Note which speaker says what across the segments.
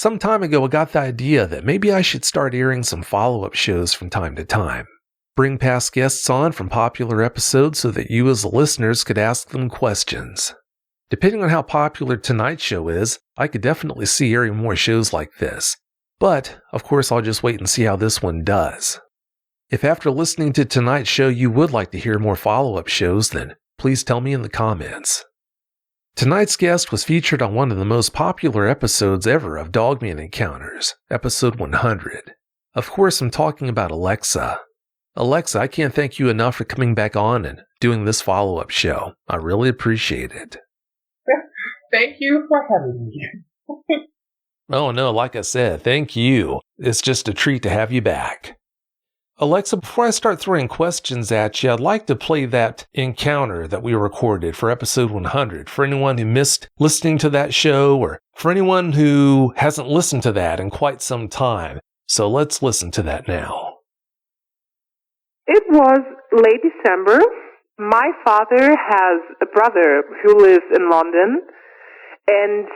Speaker 1: Some time ago, I got the idea that maybe I should start airing some follow-up shows from time to time. Bring past guests on from popular episodes so that you as the listeners could ask them questions. Depending on how popular tonight's show is, I could definitely see airing more shows like this. But, of course, I'll just wait and see how this one does. If after listening to tonight's show you would like to hear more follow-up shows, then please tell me in the comments. Tonight's guest was featured on one of the most popular episodes ever of Dogman Encounters, episode 100. Of course, I'm talking about Alexa. Alexa, I can't thank you enough for coming back on and doing this follow-up show. I really appreciate it.
Speaker 2: Thank you for having me.
Speaker 1: Oh no, like I said, thank you. It's just a treat to have you back. Alexa, before I start throwing questions at you, I'd like to play that encounter that we recorded for episode 100 for anyone who missed listening to that show or for anyone who hasn't listened to that in quite some time. So let's listen to that now.
Speaker 3: It was late December. My father has a brother who lives in London, and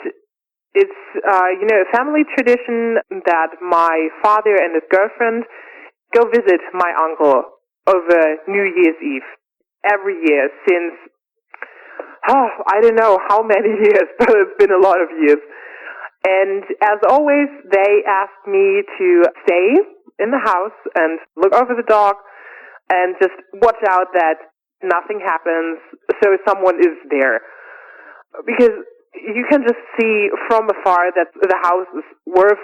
Speaker 3: it's, a family tradition that my father and his girlfriend go visit my uncle over New Year's Eve every year since, I don't know how many years, but it's been a lot of years. And as always, they asked me to stay in the house and look over the dog and just watch out that nothing happens so someone is there. Because you can just see from afar that the house is worth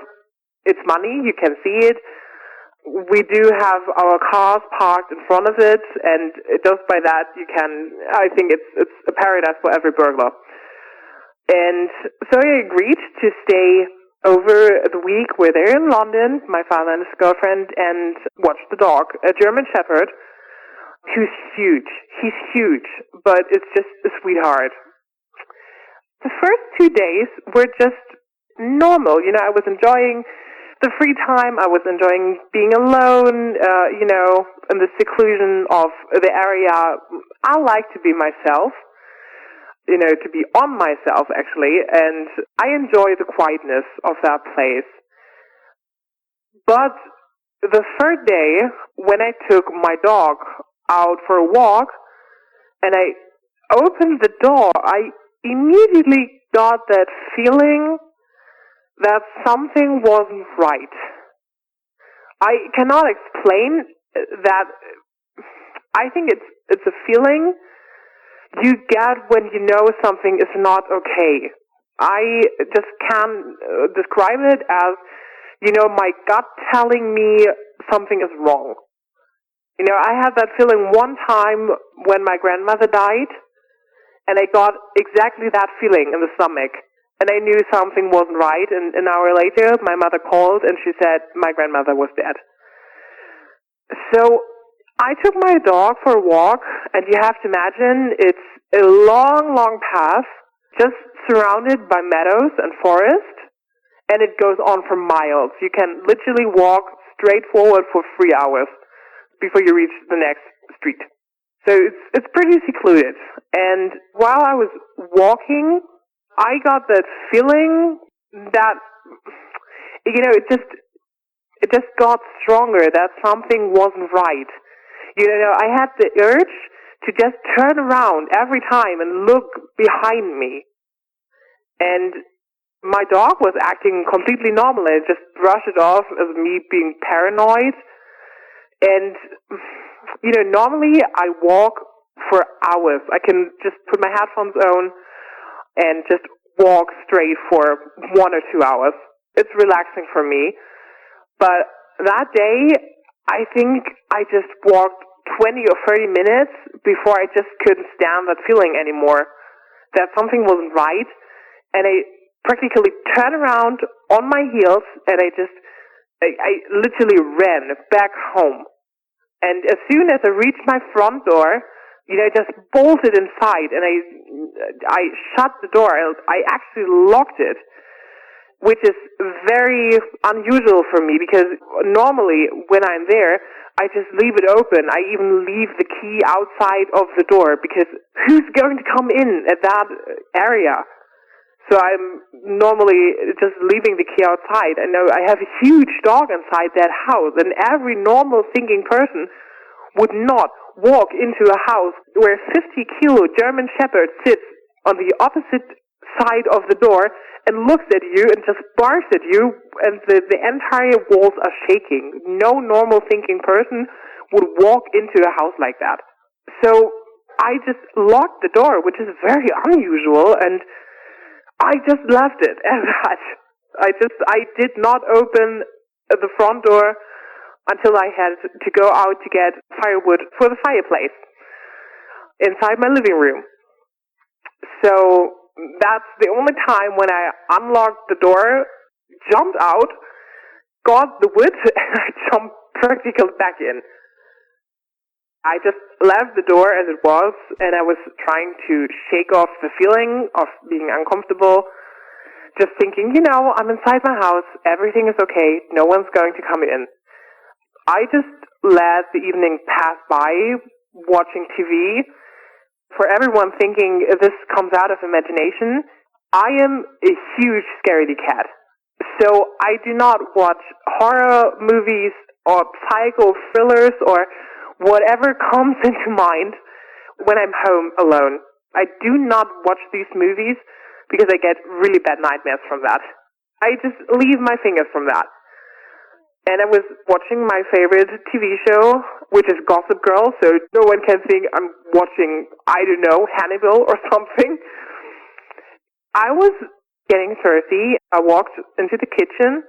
Speaker 3: its money. You can see it. We do have our cars parked in front of it, and just by that I think it's a paradise for every burglar. And so I agreed to stay over the week. We're there in London, my father and his girlfriend, and watch the dog, a German Shepherd, who's huge. He's huge, but it's just a sweetheart. The first 2 days were just normal. I was enjoying the free time. I was enjoying being alone, in the seclusion of the area. I like to be myself, to be on myself, actually, and I enjoy the quietness of that place. But the third day, when I took my dog out for a walk, and I opened the door, I immediately got that feeling that something wasn't right. I cannot explain that. I think it's a feeling you get when you know something is not okay. I just can describe it as, my gut telling me something is wrong. I had that feeling one time when my grandmother died, and I got exactly that feeling in the stomach. And I knew something wasn't right, and an hour later, my mother called, and she said my grandmother was dead. So I took my dog for a walk, and you have to imagine it's a long, long path, just surrounded by meadows and forest, and it goes on for miles. You can literally walk straight forward for 3 hours before you reach the next street. So it's pretty secluded. And while I was walking, I got that feeling that, it just got stronger, that something wasn't right. I had the urge to just turn around every time and look behind me. And my dog was acting completely normal. I just brushed it off as me being paranoid. And, normally I walk for hours. I can just put my headphones on and just walk straight for 1 or 2 hours. It's relaxing for me. But that day, I think I just walked 20 or 30 minutes before I just couldn't stand that feeling anymore, that something wasn't right. And I practically turned around on my heels, and I literally ran back home. And as soon as I reached my front door, I just bolted inside, and I shut the door. I actually locked it, which is very unusual for me, because normally when I'm there, I just leave it open. I even leave the key outside of the door, because who's going to come in at that area? So I'm normally just leaving the key outside. I know I have a huge dog inside that house, and every normal thinking person would not walk into a house where a 50-kilo German Shepherd sits on the opposite side of the door and looks at you and just barks at you, and the entire walls are shaking. No normal thinking person would walk into a house like that. So I just locked the door, which is very unusual, and I just left it as that. I did not open the front door until I had to go out to get firewood for the fireplace inside my living room. So that's the only time when I unlocked the door, jumped out, got the wood, and I jumped practically back in. I just left the door as it was, and I was trying to shake off the feeling of being uncomfortable, just thinking, I'm inside my house, everything is okay, no one's going to come in. I just let the evening pass by, watching TV. For everyone thinking this comes out of imagination, I am a huge scaredy cat. So I do not watch horror movies or psycho thrillers or whatever comes into mind when I'm home alone. I do not watch these movies because I get really bad nightmares from that. I just leave my fingers from that. And I was watching my favorite TV show, which is Gossip Girl, so no one can think I'm watching, I don't know, Hannibal or something. I was getting thirsty. I walked into the kitchen,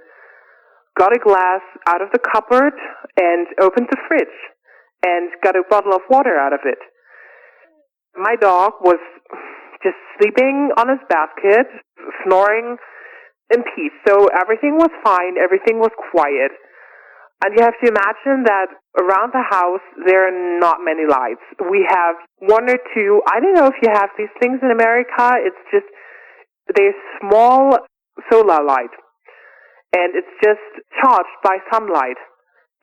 Speaker 3: got a glass out of the cupboard, and opened the fridge, and got a bottle of water out of it. My dog was just sleeping on his basket, snoring in peace. So everything was fine, everything was quiet. And you have to imagine that around the house there are not many lights. We have one or two, I don't know if you have these things in America, it's just, they're small solar light. And it's just charged by sunlight.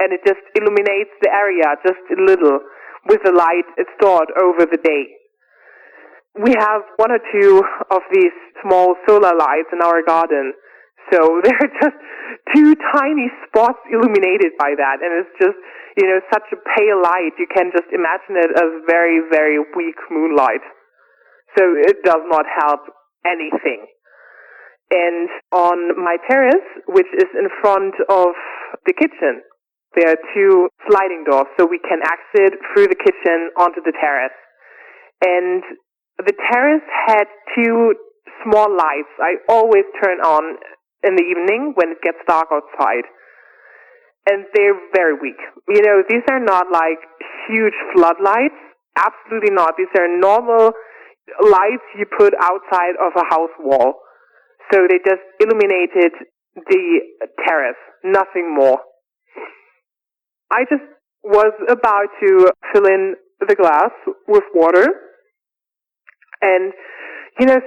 Speaker 3: And it just illuminates the area just a little with the light it's stored over the day. We have one or two of these small solar lights in our garden. So there are just two tiny spots illuminated by that. And it's just, such a pale light. You can just imagine it as very, very weak moonlight. So it does not help anything. And on my terrace, which is in front of the kitchen, there are two sliding doors, so we can exit through the kitchen onto the terrace. And the terrace had two small lights I always turn on in the evening when it gets dark outside. And they're very weak. These are not like huge floodlights. Absolutely not. These are normal lights you put outside of a house wall. So they just illuminated the terrace, nothing more. I just was about to fill in the glass with water, and,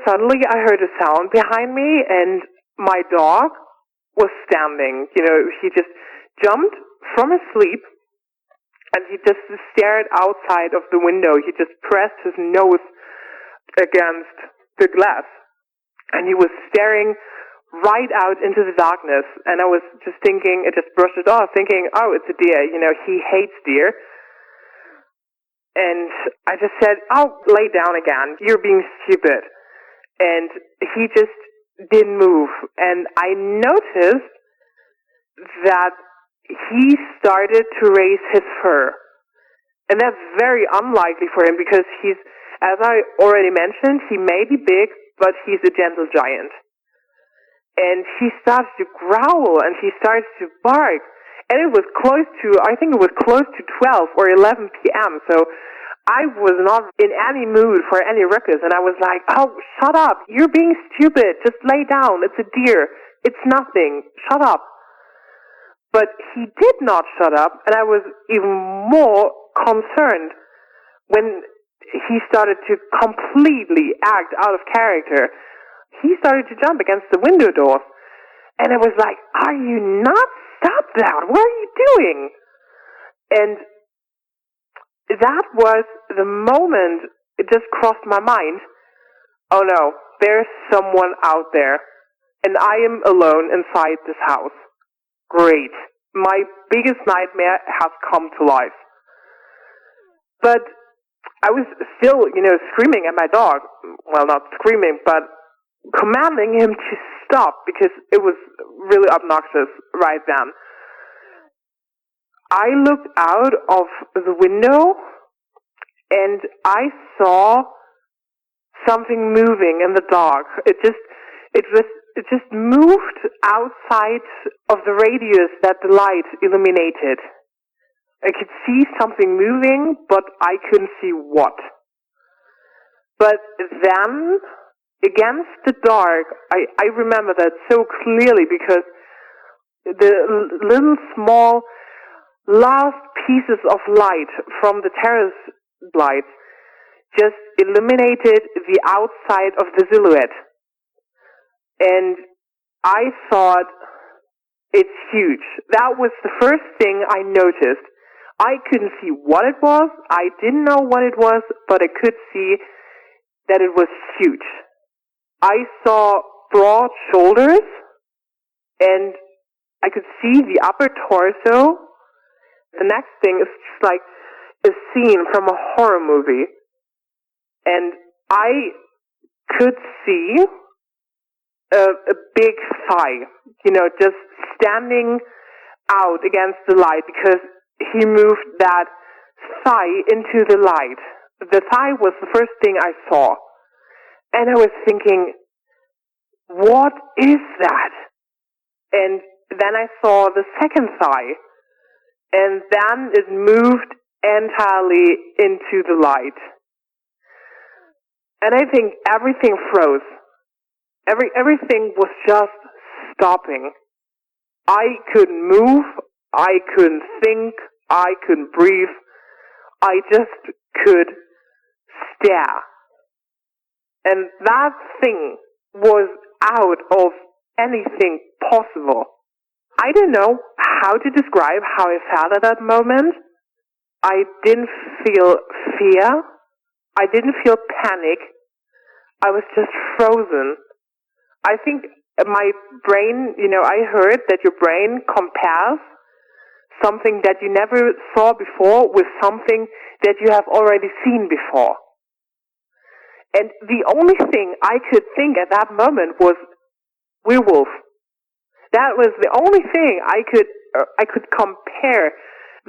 Speaker 3: suddenly I heard a sound behind me, and my dog was standing. He just jumped from his sleep, and he just stared outside of the window. He just pressed his nose against the glass, and he was staring right out into the darkness. And I was just thinking, I just brushed it off, thinking, oh, it's a deer. He hates deer. And I just said, oh, lay down again. You're being stupid. And he just didn't move. And I noticed that he started to raise his fur. And that's very unlikely for him because he's, as I already mentioned, he may be big, but he's a gentle giant. And he starts to growl and he starts to bark. And it was close to 12 or 11 p.m. So I was not in any mood for any ruckus. And I was like, oh, shut up. You're being stupid. Just lay down. It's a deer. It's nothing. Shut up. But he did not shut up. And I was even more concerned when he started to completely act out of character. He started to jump against the window doors. And I was like, are you nuts? Stop that. What are you doing? And that was the moment it just crossed my mind. oh no, there's someone out there, and I am alone inside this house. Great. My biggest nightmare has come to life. But I was still, screaming at my dog. Well, not screaming, but commanding him to stop because it was really obnoxious right then. I looked out of the window and I saw something moving in the dark. It just moved outside of the radius that the light illuminated. I could see something moving, but I couldn't see what. But then, against the dark, I remember that so clearly because the little small last pieces of light from the terrace lights just illuminated the outside of the silhouette. And I thought, it's huge. That was the first thing I noticed. I couldn't see what it was. I didn't know what it was, but I could see that it was huge. I saw broad shoulders, and I could see the upper torso. The next thing is just like a scene from a horror movie. And I could see a big thigh, just standing out against the light because he moved that thigh into the light. The thigh was the first thing I saw. And I was thinking, what is that? And then I saw the second thigh. And then it moved entirely into the light. And I think everything froze. Everything was just stopping. I couldn't move. I couldn't think. I couldn't breathe. I just could stare. And that thing was out of anything possible. I don't know how to describe how I felt at that moment. I didn't feel fear. I didn't feel panic. I was just frozen. I think my brain, I heard that your brain compares something that you never saw before with something that you have already seen before. And the only thing I could think at that moment was werewolf. That was the only thing I could compare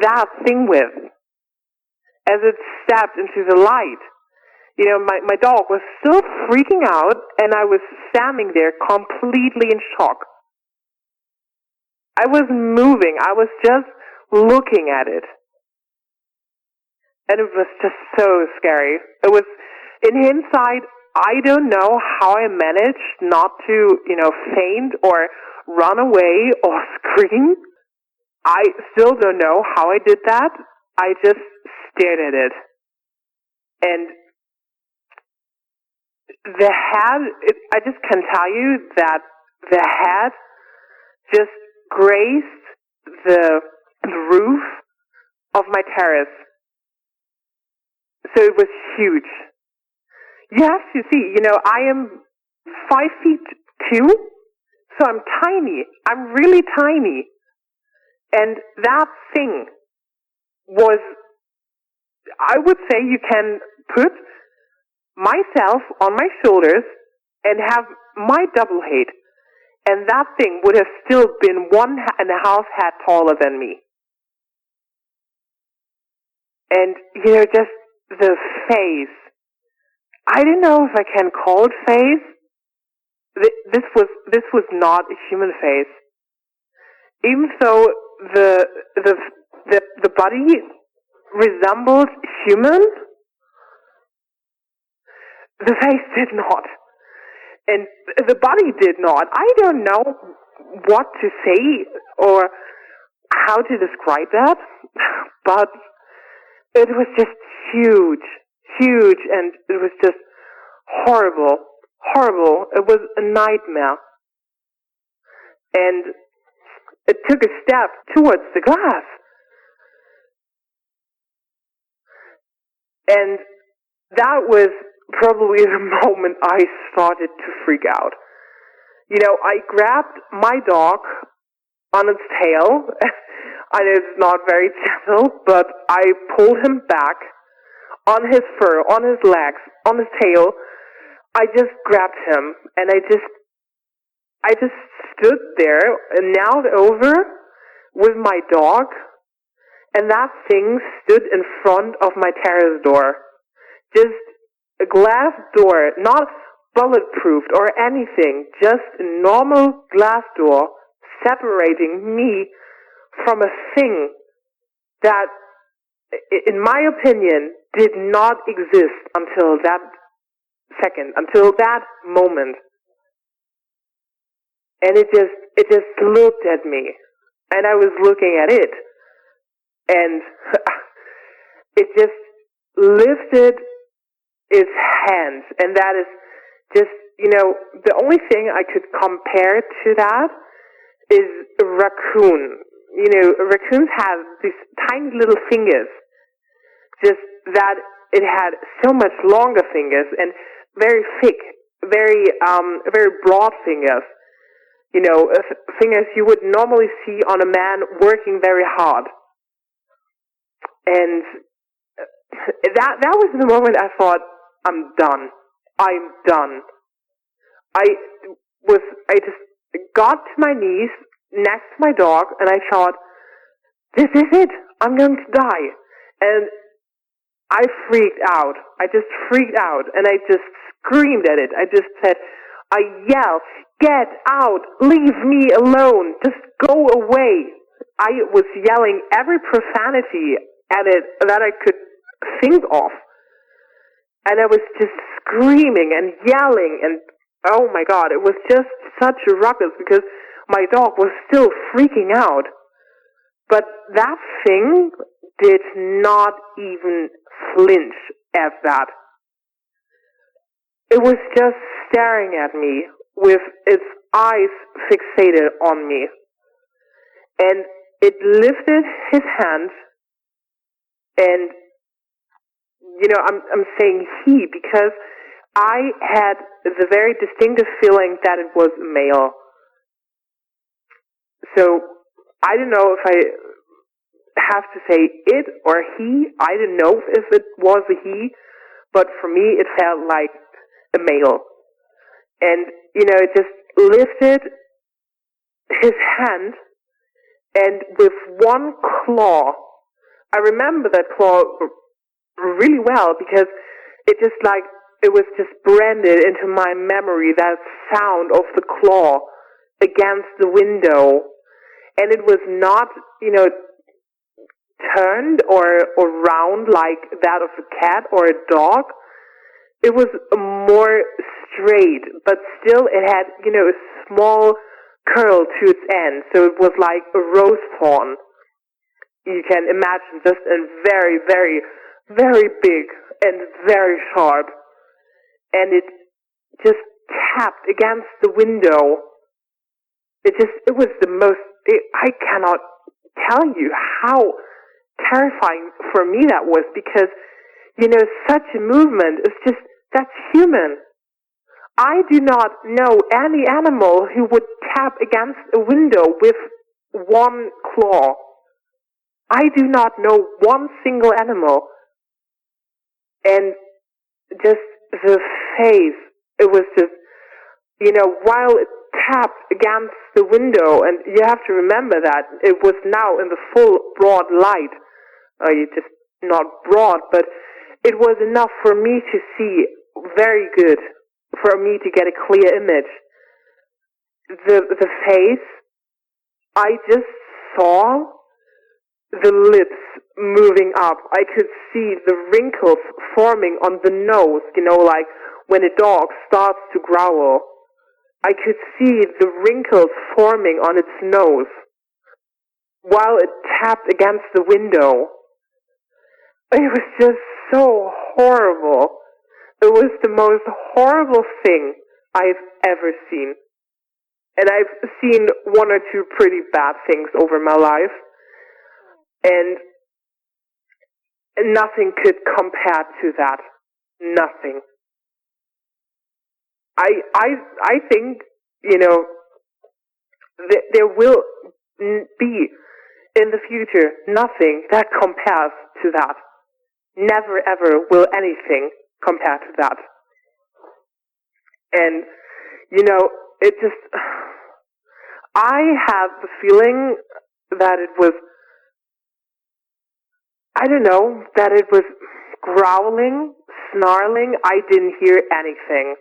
Speaker 3: that thing with. As it stepped into the light. My dog was still freaking out, and I was standing there completely in shock. I wasn't moving. I was just looking at it. And it was just so scary. It was, in hindsight, I don't know how I managed not to, faint or run away or scream. I still don't know how I did that. I just stared at it. And the head, I just can tell you that the head just grazed the roof of my terrace. So it was huge. You have to see, I am 5'2", so I'm tiny. I'm really tiny. And that thing was, I would say you can put myself on my shoulders and have my double height, and that thing would have still been 1.5 head taller than me. And, just the face. I don't know if I can call it face. This was not a human face. Even though the body resembled human, the face did not. And the body did not. I don't know what to say or how to describe that, but it was just huge, and it was just horrible. It was a nightmare. And it took a step towards the glass. And that was probably the moment I started to freak out. I grabbed my dog on its tail. I know it's not very gentle, but I pulled him back on his fur, on his legs, on his tail. I just grabbed him, and I just stood there, knelt over with my dog, and that thing stood in front of my terrace door. Just a glass door, not bulletproofed or anything, just a normal glass door separating me from a thing that, in my opinion, did not exist until that second, until that moment. And it just looked at me, and I was looking at it, and it just lifted its hands, and that is just, the only thing I could compare to that is a raccoon. Raccoons have these tiny little fingers, just that it had so much longer fingers and very thick, very broad fingers. Fingers you would normally see on a man working very hard. And that was the moment I thought, I'm done. I just got to my knees next to my dog, and I thought, this is it. I'm going to die. And I freaked out. I just freaked out, and I just screamed at it. I yelled, get out, leave me alone, just go away. I was yelling every profanity at it that I could think of. And I was just screaming and yelling, and oh my God, it was just such a ruckus because my dog was still freaking out. But that thing did not even flinch at that. It was just staring at me with its eyes fixated on me. And it lifted his hand, and, I'm saying he because I had the very distinctive feeling that it was a male. So I don't know if I have to say it or he. I didn't know if it was a he, but for me it felt like a male. And, it just lifted his hand, and with one claw, I remember that claw really well because it was just branded into my memory, that sound of the claw against the window. And it was not, turned or round like that of a cat or a dog. It was more straight, but still it had, a small curl to its end. So it was like a rose thorn. You can imagine, just a very, very, very big and very sharp. And it just tapped against the window. It was the most, I cannot tell you how terrifying for me that was, because, such a movement is that's human. I do not know any animal who would tap against a window with one claw. I do not know one single animal. And just the face, it was just, while it tapped against the window, and you have to remember that it was now in the full broad light. Just not broad, but it was enough for me to see very good, for me to get a clear image. The face, I just saw the lips moving up. I could see the wrinkles forming on the nose, like when a dog starts to growl. I could see the wrinkles forming on its nose while it tapped against the window. It was just so horrible. It was the most horrible thing I've ever seen. And I've seen one or two pretty bad things over my life. And nothing could compare to that. Nothing. I think, there will be in the future nothing that compares to that. Never ever will anything compare to that. And, it just, I have the feeling that it was, I don't know, that it was growling, snarling. I didn't hear anything.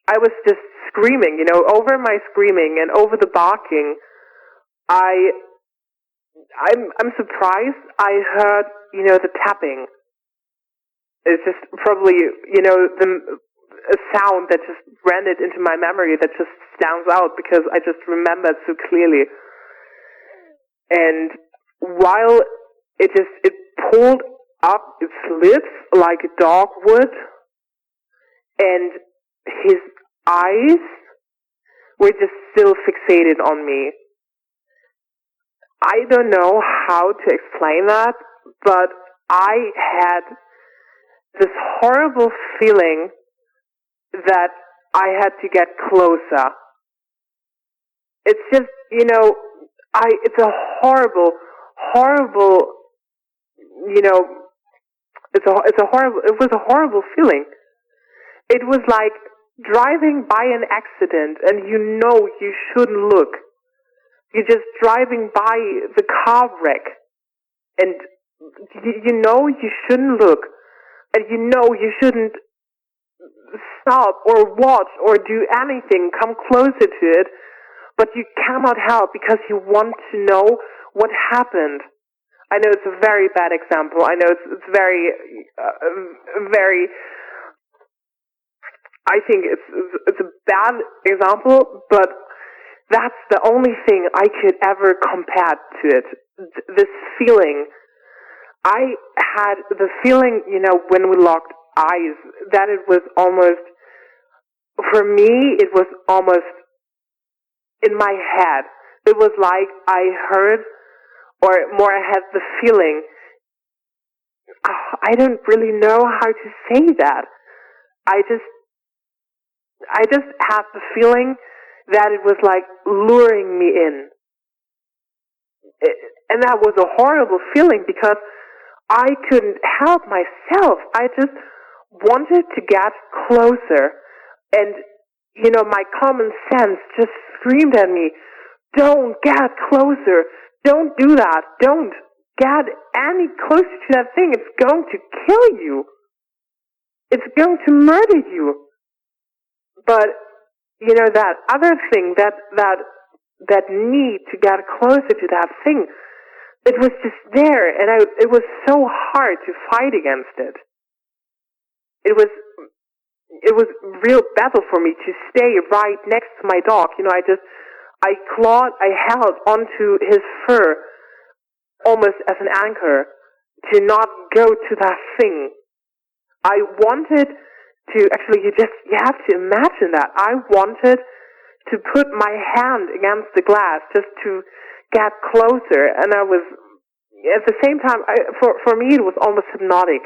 Speaker 3: I was just screaming, over my screaming and over the barking. I'm surprised I heard, the tapping. It's just probably, a sound that just rendered into my memory that just stands out because I just remembered so clearly. And while it pulled up its lips like a dog would, and his eyes were just still fixated on me. I don't know how to explain that, but I had this horrible feeling that I had to get closer. It's just, it's a horrible, it was a horrible feeling. It was like driving by an accident and you shouldn't look. You're just driving by the car wreck and you shouldn't look and you shouldn't stop or watch or do anything, come closer to it, but you cannot help because you want to know what happened. I know it's a very bad example. I know it's very, very, I think it's a bad example, but that's the only thing I could ever compare to it. This feeling. I had the feeling, when we locked eyes, that it was almost, for me, it was almost in my head. It was like I heard, or more I had the feeling, I don't really know how to say that. I just had the feeling that it was like luring me in. And that was a horrible feeling because I couldn't help myself. I just wanted to get closer. And, my common sense just screamed at me, don't get closer. Don't do that. Don't get any closer to that thing. It's going to kill you. It's going to murder you. But, that other thing, that need to get closer to that thing, it was just there, and it was so hard to fight against it. It was real battle for me to stay right next to my dog. I held onto his fur almost as an anchor to not go to that thing. I wanted to, actually, you have to imagine that. I wanted to put my hand against the glass just to get closer, and I was, at the same time, for me it was almost hypnotic.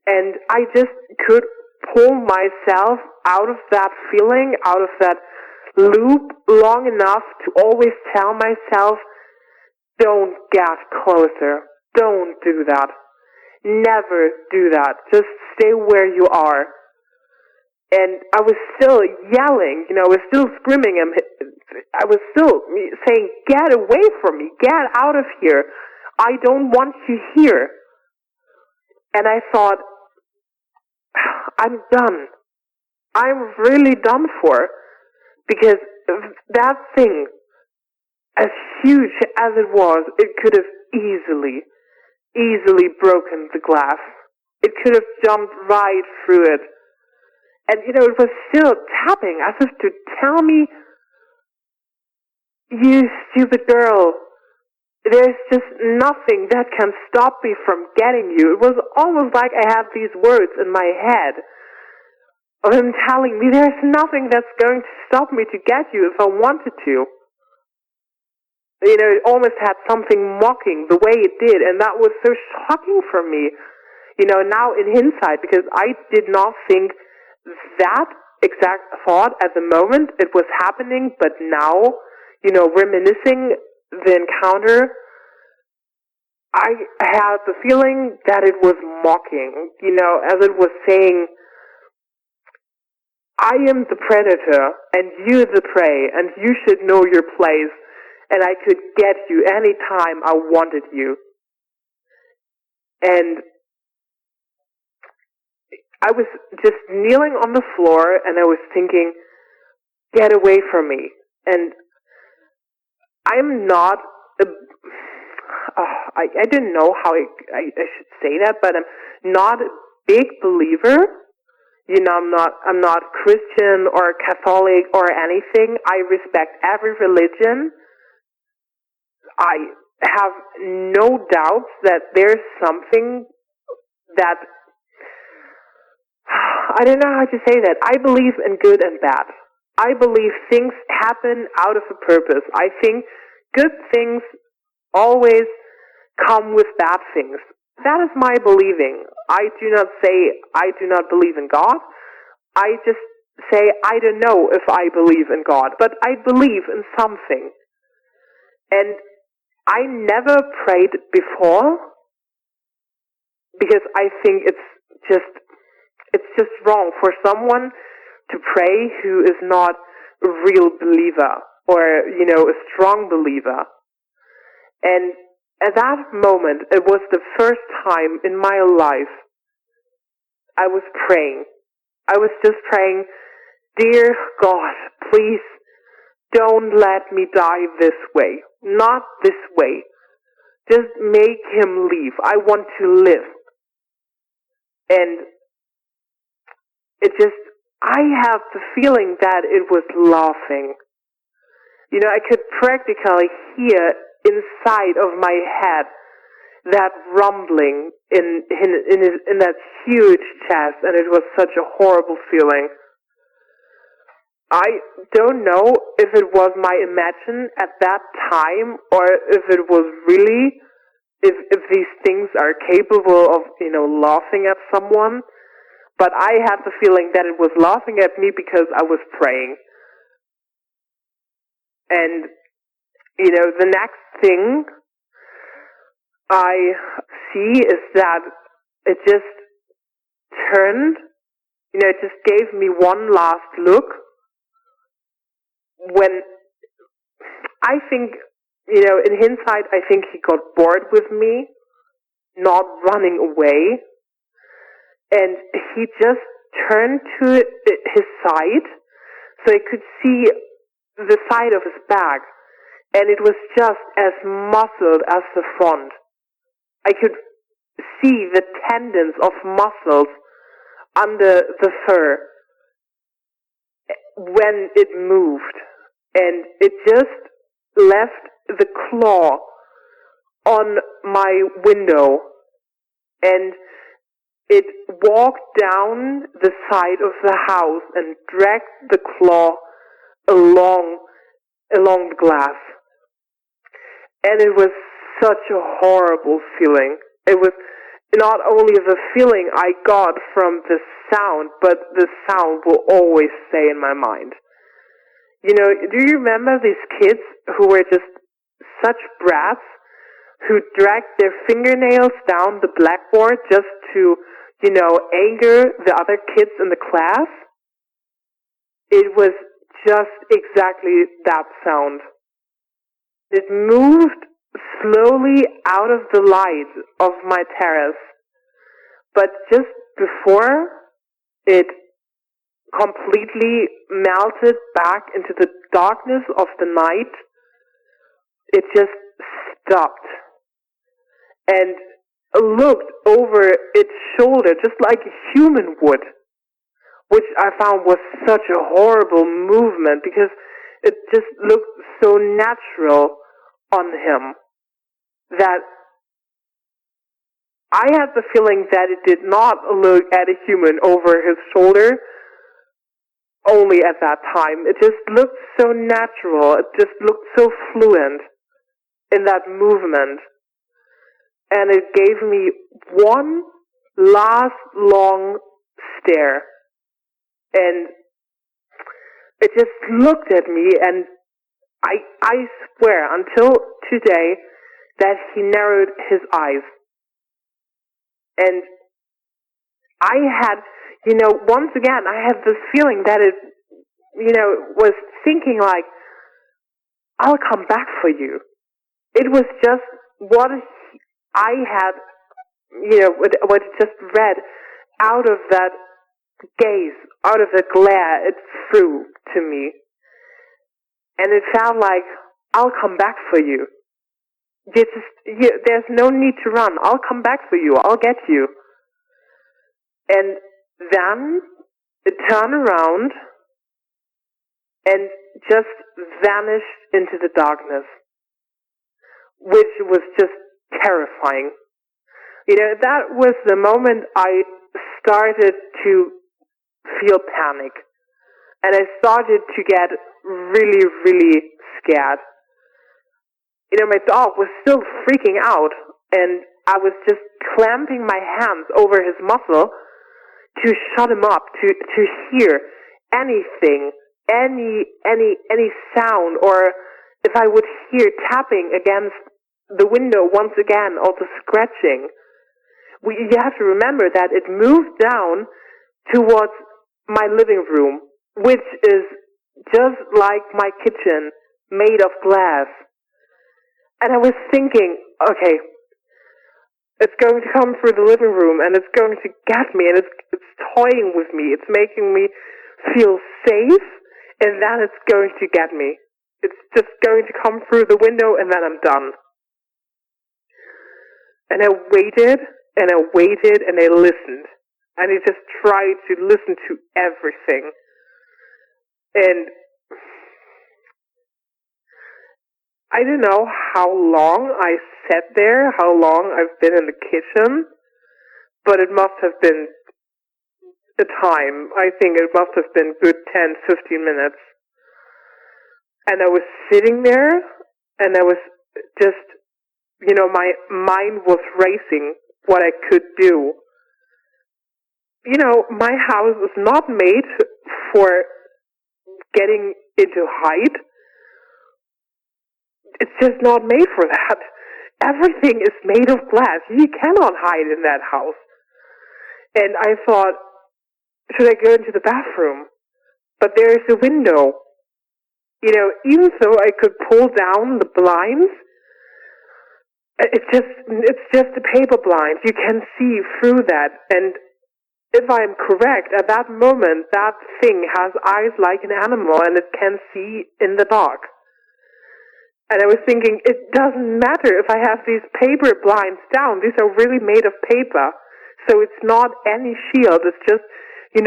Speaker 3: And I just could pull myself out of that feeling, out of that loop long enough to always tell myself, don't get closer. Don't do that. Never do that. Just stay where you are. And I was still yelling, I was still screaming. I was still saying, get away from me. Get out of here. I don't want you here. And I thought, I'm done. I'm really done for. Because that thing, as huge as it was, it could have easily broken the glass. It could have jumped right through it. And, it was still tapping as if to tell me, you stupid girl, there's just nothing that can stop me from getting you. It was almost like I had these words in my head of him telling me there's nothing that's going to stop me to get you if I wanted to. It almost had something mocking the way it did, and that was so shocking for me, now in hindsight, because I did not think that exact thought at the moment, it was happening, but now, reminiscing the encounter, I had the feeling that it was mocking, as it was saying, I am the predator, and you're the prey, and you should know your place, and I could get you any time I wanted you. And I was just kneeling on the floor, and I was thinking, get away from me. And I'm not I don't know how I should say that, but I'm not a big believer. I'm not Christian or Catholic or anything. I respect every religion. I have no doubts that there's something that, I don't know how to say that. I believe in good and bad. I believe things happen out of a purpose. I think good things always come with bad things. That is my believing. I do not say I do not believe in God. I just say I don't know if I believe in God, but I believe in something. And I never prayed before because I think it's just wrong for someone to pray who is not a real believer or, a strong believer. And at that moment, it was the first time in my life I was praying. I was just praying, dear God, please don't let me die this way. Not this way. Just make him leave. I want to live. And I have the feeling that it was laughing. I could practically hear inside of my head that rumbling in that huge chest, and it was such a horrible feeling. I don't know if it was my imagination at that time or if it was really, if these things are capable of, laughing at someone. But I had the feeling that it was laughing at me because I was praying. And, the next thing I see is that it just turned, it just gave me one last look. When I think, in hindsight, I think he got bored with me, not running away. And he just turned to his side so I could see the side of his back. And it was just as muscled as the front. I could see the tendons of muscles under the fur when it moved. And it just left the claw on my window. And it walked down the side of the house and dragged the claw along the glass. And it was such a horrible feeling. It was not only the feeling I got from the sound, but the sound will always stay in my mind. Do you remember these kids who were just such brats, who dragged their fingernails down the blackboard just to, anger the other kids in the class? It was just exactly that sound. It moved slowly out of the light of my terrace, but just before it completely melted back into the darkness of the night, it just stopped and looked over its shoulder just like a human would, which I found was such a horrible movement because it just looked so natural on him that I had the feeling that it did not look at a human over his shoulder only at that time. It just looked so natural. It just looked so fluent in that movement. And it gave me one last long stare. And it just looked at me, and I swear until today that he narrowed his eyes. And I had, once again, I had this feeling that it, was thinking like, I'll come back for you. It was just what I had, what it just read out of that gaze, out of the glare it threw to me. And it felt like, I'll come back for you. There's no need to run. I'll come back for you. I'll get you. And then it turned around and just vanished into the darkness, which was just terrifying. That was the moment I started to feel panic. And I started to get really, really scared. My dog was still freaking out, and I was just clamping my hands over his muzzle to shut him up, to hear anything, any sound, or if I would hear tapping against the window once again, or the scratching. You have to remember that it moved down towards my living room, which is just like my kitchen, made of glass. And I was thinking, okay, it's going to come through the living room, and it's going to get me, and it's toying with me. It's making me feel safe, and then it's going to get me. It's just going to come through the window, and then I'm done. And I waited, and I waited, and I listened. And I just tried to listen to everything. And I don't know how long I sat there, how long I've been in the kitchen, but it must have been a time. I think it must have been good 10, 15 minutes. And I was sitting there, and I was just, my mind was racing what I could do. My house is not made for getting into height. It's just not made for that. Everything is made of glass. You cannot hide in that house. And I thought, should I go into the bathroom? But there is a window. Even though I could pull down the blinds, it's just a paper blind. You can see through that. And if I'm correct, at that moment, that thing has eyes like an animal, and it can see in the dark. And I was thinking, it doesn't matter if I have these paper blinds down. These are really made of paper. So it's not any shield. It's just, a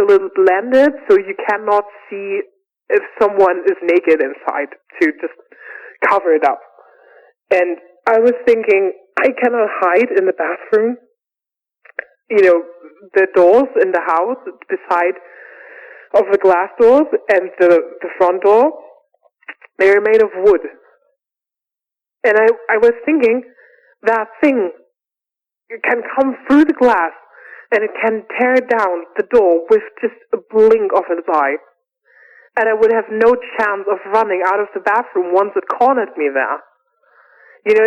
Speaker 3: little blended, so you cannot see if someone is naked inside, to just cover it up. And I was thinking, I cannot hide in the bathroom. The doors in the house beside of the glass doors and the front door, they are made of wood. And I was thinking, that thing, it can come through the glass, and it can tear down the door with just a blink of its eye. And I would have no chance of running out of the bathroom once it cornered me there.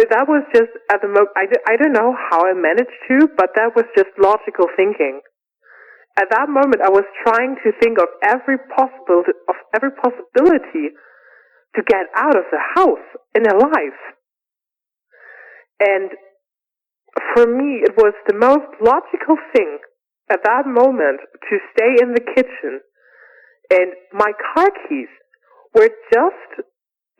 Speaker 3: That was just, at the moment, I don't know how I managed to, but that was just logical thinking. At that moment, I was trying to think of every possibility to get out of the house in alive. And for me, it was the most logical thing at that moment to stay in the kitchen. And my car keys were just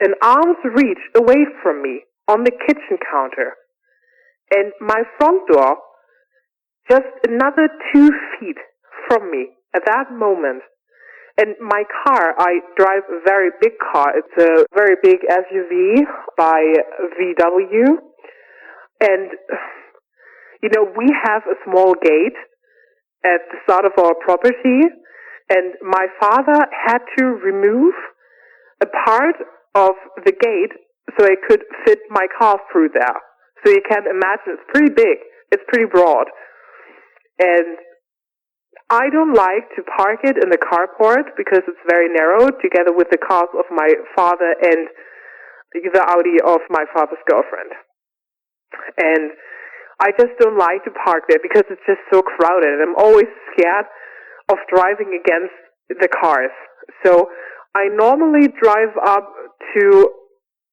Speaker 3: an arm's reach away from me on the kitchen counter. And my front door just another 2 feet from me at that moment. And my car, I drive a very big car. It's a very big SUV by VW. And, we have a small gate at the start of our property. And my father had to remove a part of the gate so I could fit my car through there. So you can imagine it's pretty big. It's pretty broad. And I don't like to park it in the carport because it's very narrow, together with the cars of my father and the Audi of my father's girlfriend. And I just don't like to park there because it's just so crowded. I'm always scared of driving against the cars. So I normally drive up to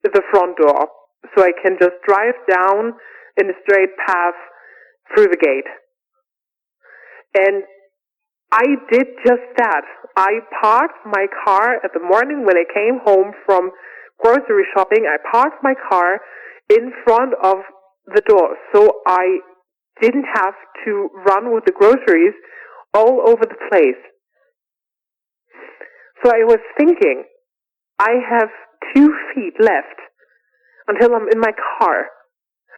Speaker 3: the front door, so I can just drive down in a straight path through the gate. And I did just that. I parked my car at the morning when I came home from grocery shopping. I parked my car in front of the door, so I didn't have to run with the groceries all over the place. So I was thinking, I have 2 feet left until I'm in my car,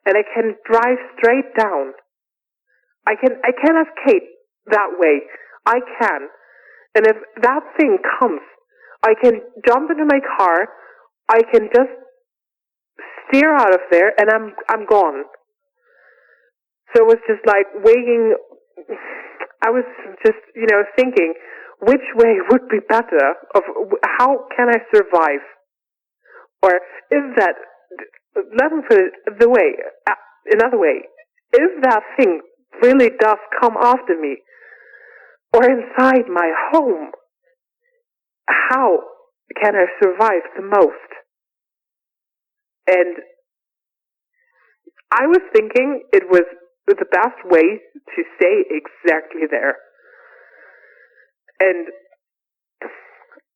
Speaker 3: and I can drive straight down. I can escape that way. I can. And if that thing comes, I can jump into my car, I can just steer out of there, and I'm gone. So it was just like waiting. I was just, thinking, which way would be better? Of how can I survive? Or if that, let me put it another way, if that thing really does come after me, or inside my home, how can I survive the most? And I was thinking it was the best way to stay exactly there. And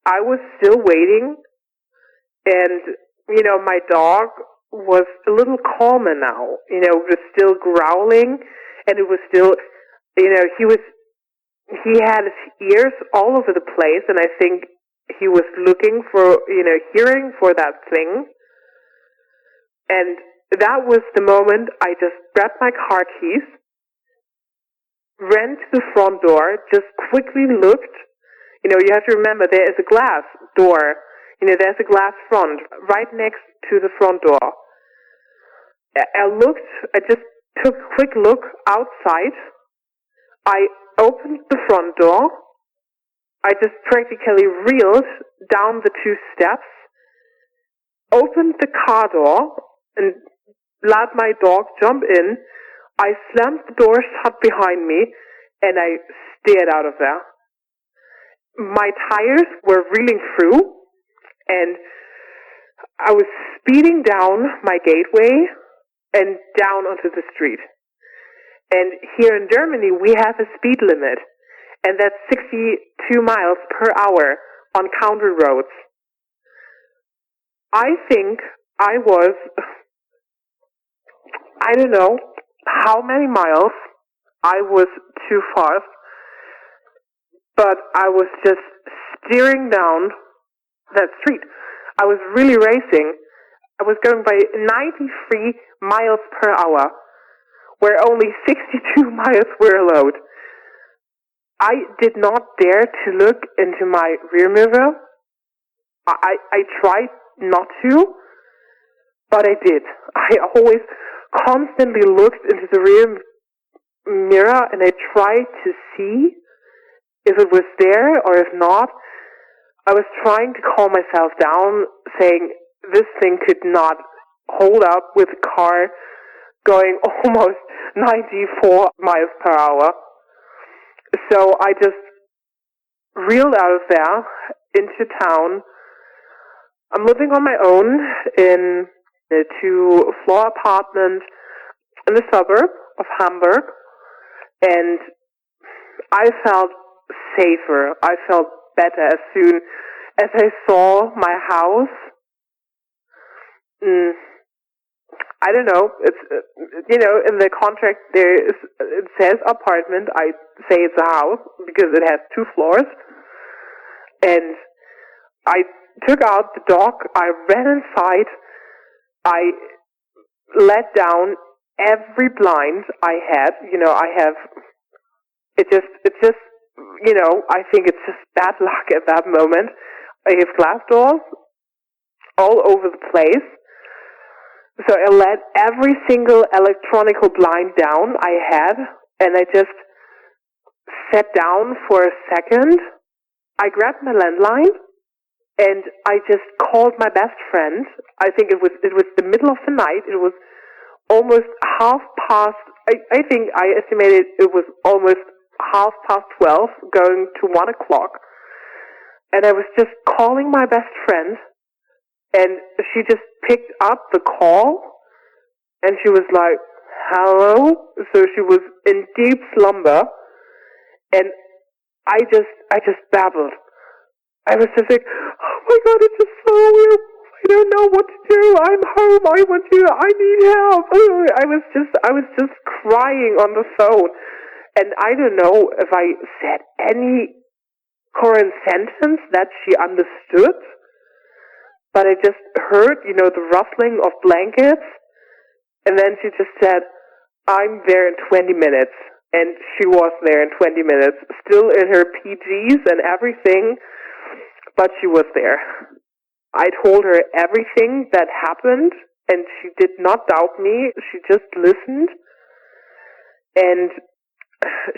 Speaker 3: I was still waiting, and, my dog was a little calmer now, was still growling, and it was still, he had his ears all over the place, and I think he was looking for, hearing for that thing. And that was the moment I just grabbed my car keys, ran to the front door, just quickly looked. You have to remember there is a glass door. There's a glass front right next to the front door. I just took a quick look outside. I opened the front door. I just practically reeled down the 2 steps, opened the car door, and let my dog jump in. I slammed the door shut behind me, and I stared out of there. My tires were reeling through, and I was speeding down my gateway and down onto the street. And here in Germany, we have a speed limit, and that's 62 miles per hour on county roads. I think I was, I don't know how many miles I was too fast, but I was just steering down that street. I was really racing. I was going by 93 miles per hour, where only 62 miles were allowed. I did not dare to look into my rear mirror. I tried not to, but I did. I always constantly looked into the rear mirror, and I tried to see if it was there or if not. I was trying to calm myself down, saying this thing could not hold up with a car going almost 94 miles per hour. So I just reeled out of there into town. I'm living on my own in a 2-floor apartment in the suburb of Hamburg, and I felt safer. I felt better as soon as I saw my house. I don't know. It's in the contract it says apartment. I say it's a house because it has 2 floors. And I took out the dog. I ran inside. I let down every blind I had. I have. It just. I think it's just bad luck at that moment. I have glass doors all over the place. So I let every single electronical blind down I had, and I just sat down for a second. I grabbed my landline and I just called my best friend. I think it was the middle of the night. It was almost 12:30. I think I estimated it was almost 12:30, going to 1 o'clock. And I was just calling my best friend, and she just picked up the call, and she was like, "Hello?" So she was in deep slumber, and I just babbled. I was just like, "Oh my God, it's just so weird. I don't know what to do. I'm home. I need help." I was just crying on the phone. And I don't know if I said any current sentence that she understood, but I just heard, the rustling of blankets. And then she just said, "I'm there in 20 minutes. And she was there in 20 minutes, still in her PGs and everything, but she was there. I told her everything that happened, and she did not doubt me. She just listened, and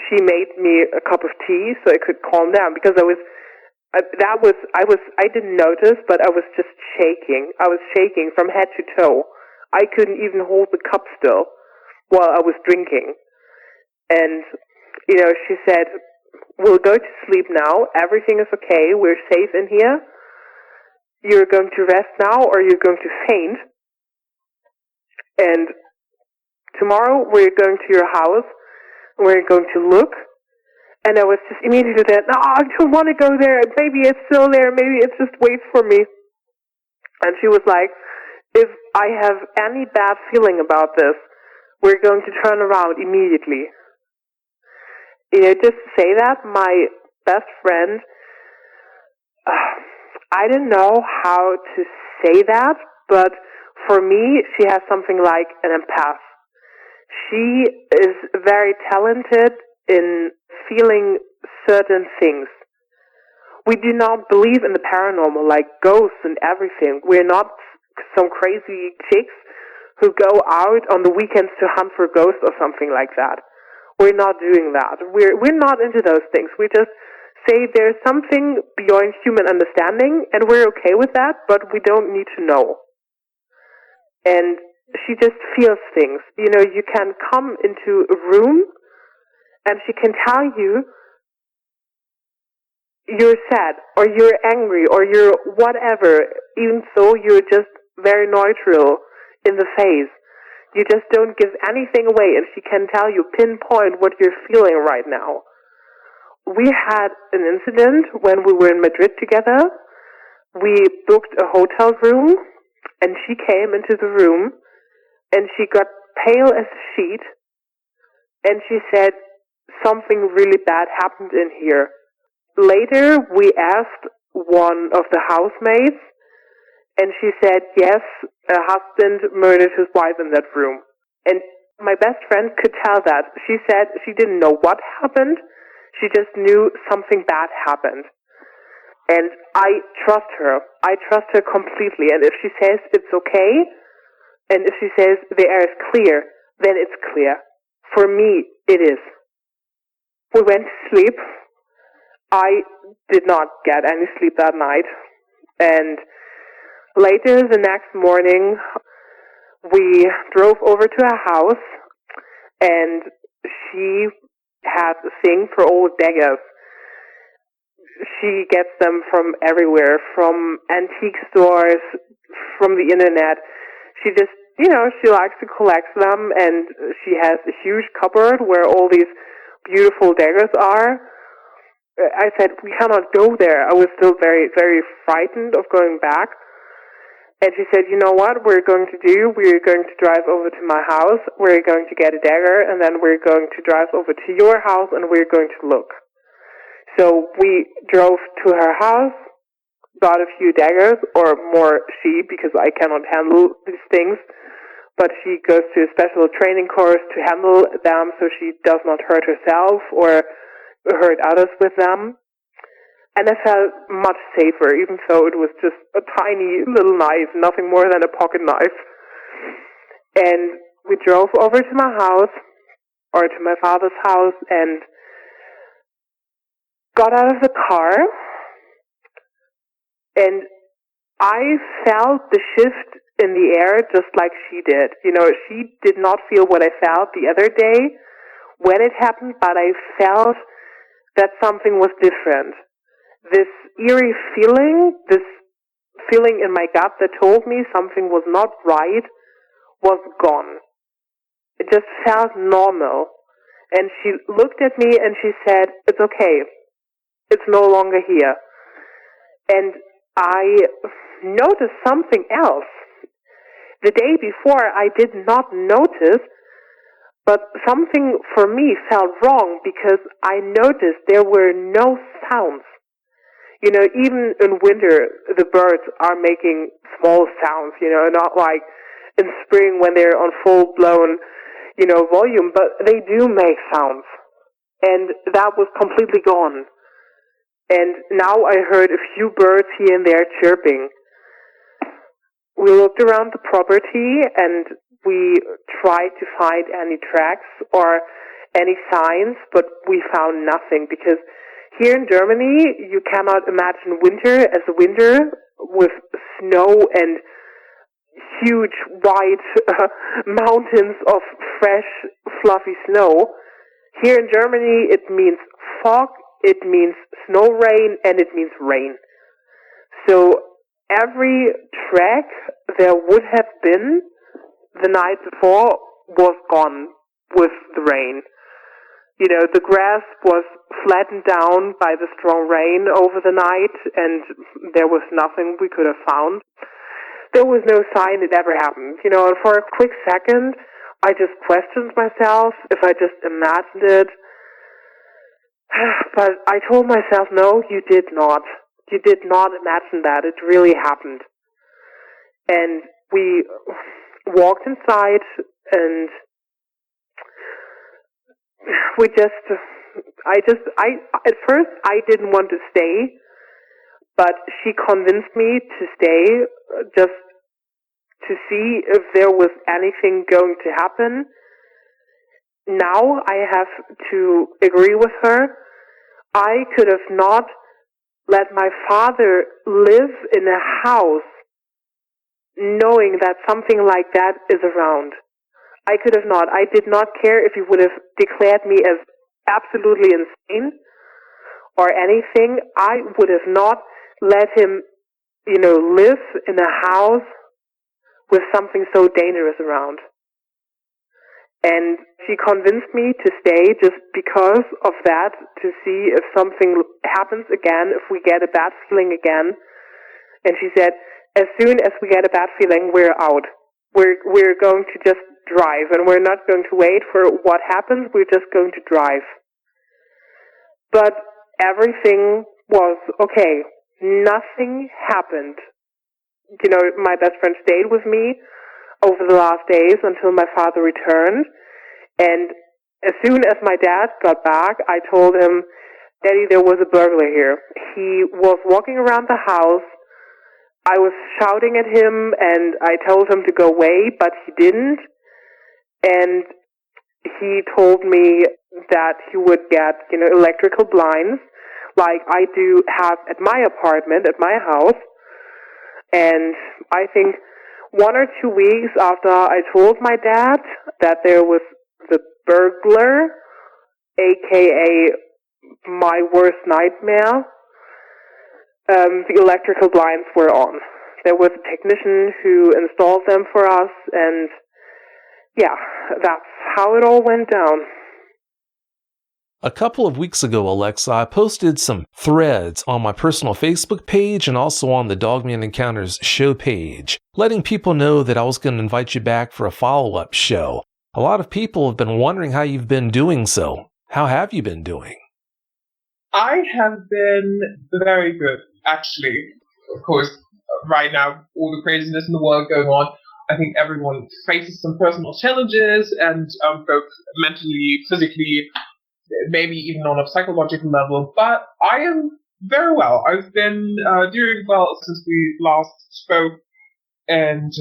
Speaker 3: she made me a cup of tea so I could calm down, because I didn't notice, but I was just shaking. I was shaking from head to toe. I couldn't even hold the cup still while I was drinking. And, she said, "We'll go to sleep now. Everything is okay. We're safe in here. You're going to rest now, or you're going to faint. And tomorrow we're going to your house. We're going to look." And I was just immediately there, "No, I don't want to go there. Maybe it's still there. Maybe it just waits for me." And she was like, "If I have any bad feeling about this, we're going to turn around immediately." Just to say that, my best friend, I don't know how to say that, but for me, she has something like an empath. She is very talented in feeling certain things. We do not believe in the paranormal, like ghosts and everything. We're not some crazy chicks who go out on the weekends to hunt for ghosts or something like that. We're not doing that. We're not into those things. We just say there's something beyond human understanding, and we're okay with that, but we don't need to know. And she just feels things. You can come into a room, and she can tell you you're sad, or you're angry, or you're whatever, even though you're just very neutral in the face. You just don't give anything away, and she can tell you, pinpoint what you're feeling right now. We had an incident when we were in Madrid together. We booked a hotel room, and she came into the room, and she got pale as a sheet, and she said, "Something really bad happened in here." Later, we asked one of the housemates, and she said, "Yes, a husband murdered his wife in that room." And my best friend could tell that. She said she didn't know what happened. She just knew something bad happened. And I trust her. I trust her completely. And if she says it's okay, and if she says the air is clear, then it's clear. For me, it is. We went to sleep. I did not get any sleep that night. And later, the next morning, we drove over to her house, and she had a thing for old daggers. She gets them from everywhere, from antique stores, from the internet. She just, she likes to collect them, and she has a huge cupboard where all these beautiful daggers are. I said, "We cannot go there." I was still very, very frightened of going back. And she said, "You know what we're going to do? We're going to drive over to my house. We're going to get a dagger, and then we're going to drive over to your house, and we're going to look." So we drove to her house, got a few daggers, or more she, because I cannot handle these things. But she goes to a special training course to handle them so she does not hurt herself or hurt others with them. And I felt much safer, even though it was just a tiny little knife, nothing more than a pocket knife. And we drove over to my house, or to my father's house, and got out of the car, and I felt the shift in the air just like she did. She did not feel what I felt the other day when it happened, but I felt that something was different. This eerie feeling, this feeling in my gut that told me something was not right, was gone. It just felt normal. And she looked at me and she said, "It's okay. It's no longer here." And I noticed something else. The day before, I did not notice, but something for me felt wrong because I noticed there were no sounds. Even in winter, the birds are making small sounds, not like in spring when they're on full-blown, volume, but they do make sounds. And that was completely gone. And now I heard a few birds here and there chirping. We looked around the property and we tried to find any tracks or any signs, but we found nothing because here in Germany you cannot imagine winter as a winter with snow and huge white mountains of fresh fluffy snow. Here in Germany it means fog, it means snow rain, and it means rain. So every track there would have been the night before was gone with the rain. The grass was flattened down by the strong rain over the night, and there was nothing we could have found. There was no sign it ever happened. And for a quick second, I just questioned myself if I just imagined it. But I told myself, no, you did not. You did not imagine that. It really happened. And we walked inside, and at first I didn't want to stay, but she convinced me to stay just to see if there was anything going to happen. Now I have to agree with her. I could have not let my father live in a house knowing that something like that is around. I could have not. I did not care if he would have declared me as absolutely insane or anything. I would have not let him, live in a house with something so dangerous around. And she convinced me to stay just because of that, to see if something happens again, if we get a bad feeling again. And she said, as soon as we get a bad feeling, we're out. We're going to just drive, and we're not going to wait for what happens, we're just going to drive. But everything was okay. Nothing happened. My best friend stayed with me over the last days until my father returned, and as soon as my dad got back, I told him, "Daddy, there was a burglar here." He was walking around the house. I was shouting at him, and I told him to go away, but he didn't. And he told me that he would get, electrical blinds, like I do have at my apartment, at my house. And I think 1 or 2 weeks after I told my dad that there was the burglar, aka my worst nightmare, the electrical blinds were on. There was a technician who installed them for us, and yeah, that's how it all went down.
Speaker 1: A couple of weeks ago, Alexa, I posted some threads on my personal Facebook page and also on the Dogman Encounters show page, letting people know that I was going to invite you back for a follow-up show. A lot of people have been wondering how you've been doing so. How have you been doing?
Speaker 2: I have been very good, actually. Of course, right now, all the craziness in the world going on, I think everyone faces some personal challenges, and both mentally, physically, maybe even on a psychological level, but I am very well. I've been doing well since we last spoke, and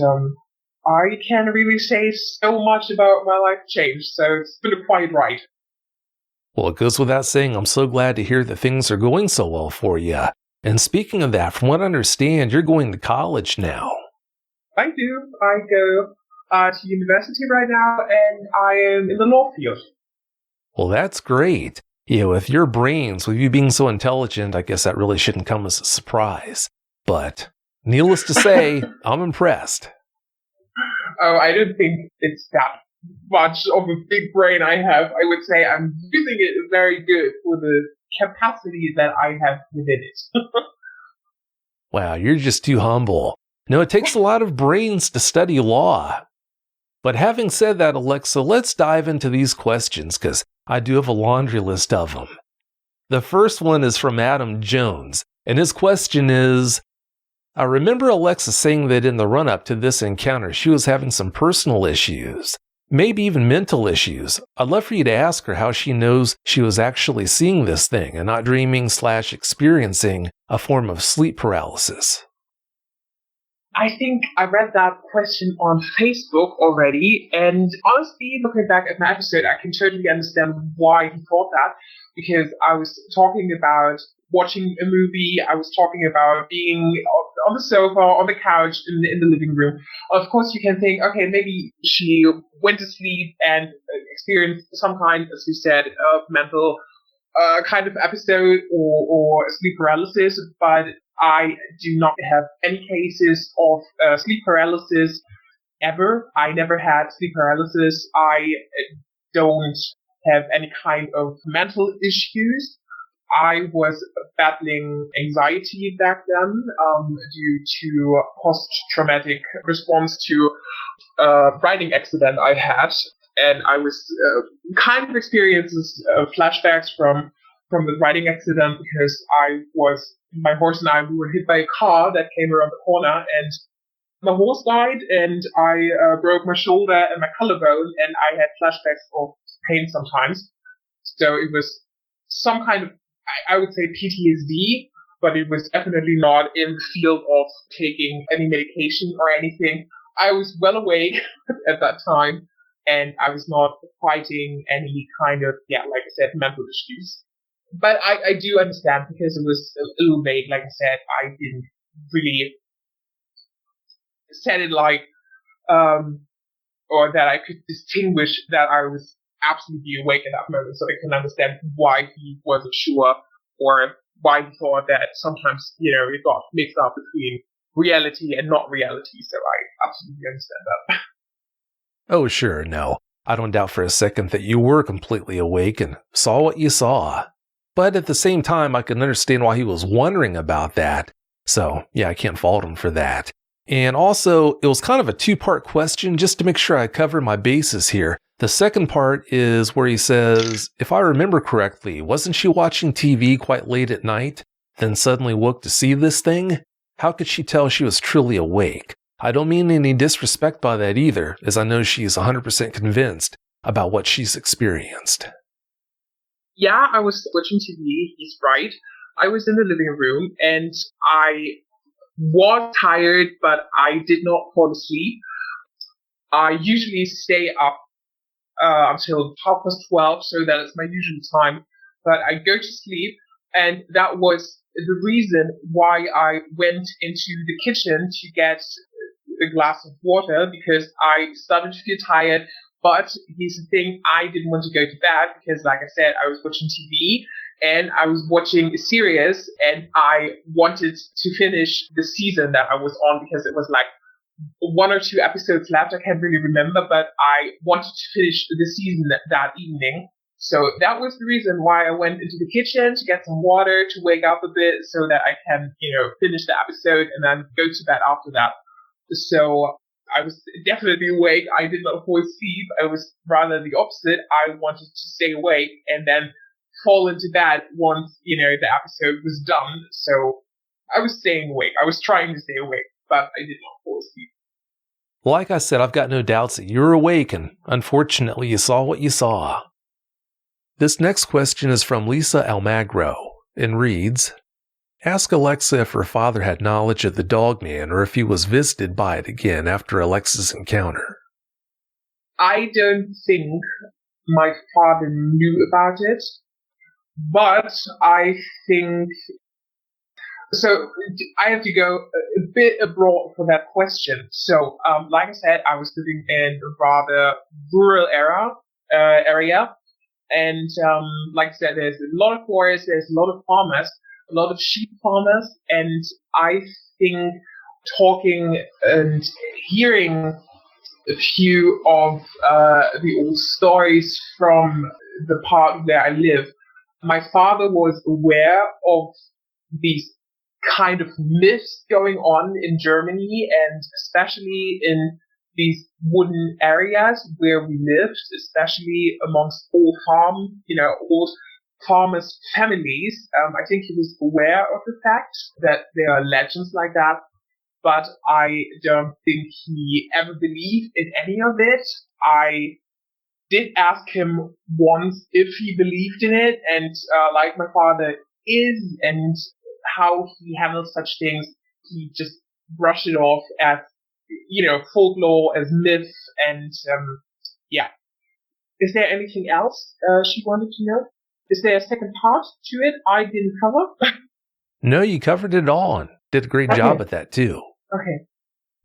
Speaker 2: I can't really say so much about my life change, so it's been a quiet ride.
Speaker 1: Well, it goes without saying, I'm so glad to hear that things are going so well for you. And speaking of that, from what I understand, you're going to college now.
Speaker 2: I do. I go to university right now, and I am in the law field.
Speaker 1: Well, that's great. Yeah, with your brains, with you being so intelligent, I guess that really shouldn't come as a surprise. But needless to say, I'm impressed.
Speaker 2: Oh, I don't think it's that much of a big brain I have. I would say I'm using it very good for the capacity that I have within it.
Speaker 1: Wow, you're just too humble. No, it takes a lot of brains to study law. But having said that, Alexa, let's dive into these questions because I do have a laundry list of them. The first one is from Adam Jones, and his question is, I remember Alexa saying that in the run-up to this encounter, she was having some personal issues, maybe even mental issues. I'd love for you to ask her how she knows she was actually seeing this thing and not dreaming/experiencing a form of sleep paralysis.
Speaker 2: I think I read that question on Facebook already, and honestly, looking back at my episode, I can totally understand why he thought that, because I was talking about watching a movie, I was talking about being on the sofa, on the couch, in the living room. Of course, you can think, okay, maybe she went to sleep and experienced some kind, as you said, of mental kind of episode or sleep paralysis, but I do not have any cases of sleep paralysis ever. I never had sleep paralysis. I don't have any kind of mental issues. I was battling anxiety back then due to post-traumatic response to a riding accident I had. And I was kind of experiencing flashbacks from the riding accident because my horse and I, we were hit by a car that came around the corner, and my horse died, and I broke my shoulder and my collarbone, and I had flashbacks of pain sometimes. So it was some kind of, I would say, PTSD, but it was definitely not in the field of taking any medication or anything. I was well awake at that time, and I was not fighting any kind of, like I said, mental issues. But I do understand because it was a little vague. Like I said, I didn't really set it like, or that I could distinguish that I was absolutely awake at that moment, so I can understand why he wasn't sure or why he thought that sometimes, it got mixed up between reality and not reality. So I absolutely understand that.
Speaker 1: Oh, sure, no. I don't doubt for a second that you were completely awake and saw what you saw. But at the same time, I can understand why he was wondering about that. So, yeah, I can't fault him for that. And also, it was kind of a two-part question just to make sure I cover my bases here. The second part is where he says, if I remember correctly, wasn't she watching TV quite late at night, then suddenly woke to see this thing? How could she tell she was truly awake? I don't mean any disrespect by that either, as I know she's 100% convinced about what she's experienced.
Speaker 2: Yeah, I was watching TV, he's right. I was in the living room, and I was tired, but I did not fall asleep. I usually stay up until 12:30, so that is my usual time. But I go to sleep, and that was the reason why I went into the kitchen to get a glass of water, because I started to feel tired. But here's the thing, I didn't want to go to bed because, like I said, I was watching TV and I was watching a series, and I wanted to finish the season that I was on because it was like 1 or 2 episodes left. I can't really remember, but I wanted to finish the season that evening. So that was the reason why I went into the kitchen to get some water to wake up a bit so that I can, finish the episode and then go to bed after that. So I was definitely awake. I did not fall asleep. I was rather the opposite. I wanted to stay awake and then fall into bed once, the episode was done. So I was staying awake. I was trying to stay awake, but I did not fall asleep.
Speaker 1: Like I said, I've got no doubts that you're awake, and unfortunately you saw what you saw. This next question is from Lisa Almagro and reads, ask Alexa if her father had knowledge of the Dogman or if he was visited by it again after Alexa's encounter.
Speaker 2: I don't think my father knew about it. But I think, so I have to go a bit abroad for that question. So, like I said, I was living in a rather rural area. And like I said, there's a lot of forests, there's a lot of farmers, a lot of sheep farmers. And I think talking and hearing a few of the old stories from the part where I live, my father was aware of these kind of myths going on in Germany, and especially in these wooden areas where we lived, especially amongst old farmers' families. I think he was aware of the fact that there are legends like that, but I don't think he ever believed in any of it. I did ask him once if he believed in it, and like my father is, and how he handles such things, he just brushed it off as, folklore, as myth, and yeah. Is there anything else she wanted to know? Is there a second part to it I didn't cover?
Speaker 1: No, you covered it all and did a great job at that too.
Speaker 2: Okay.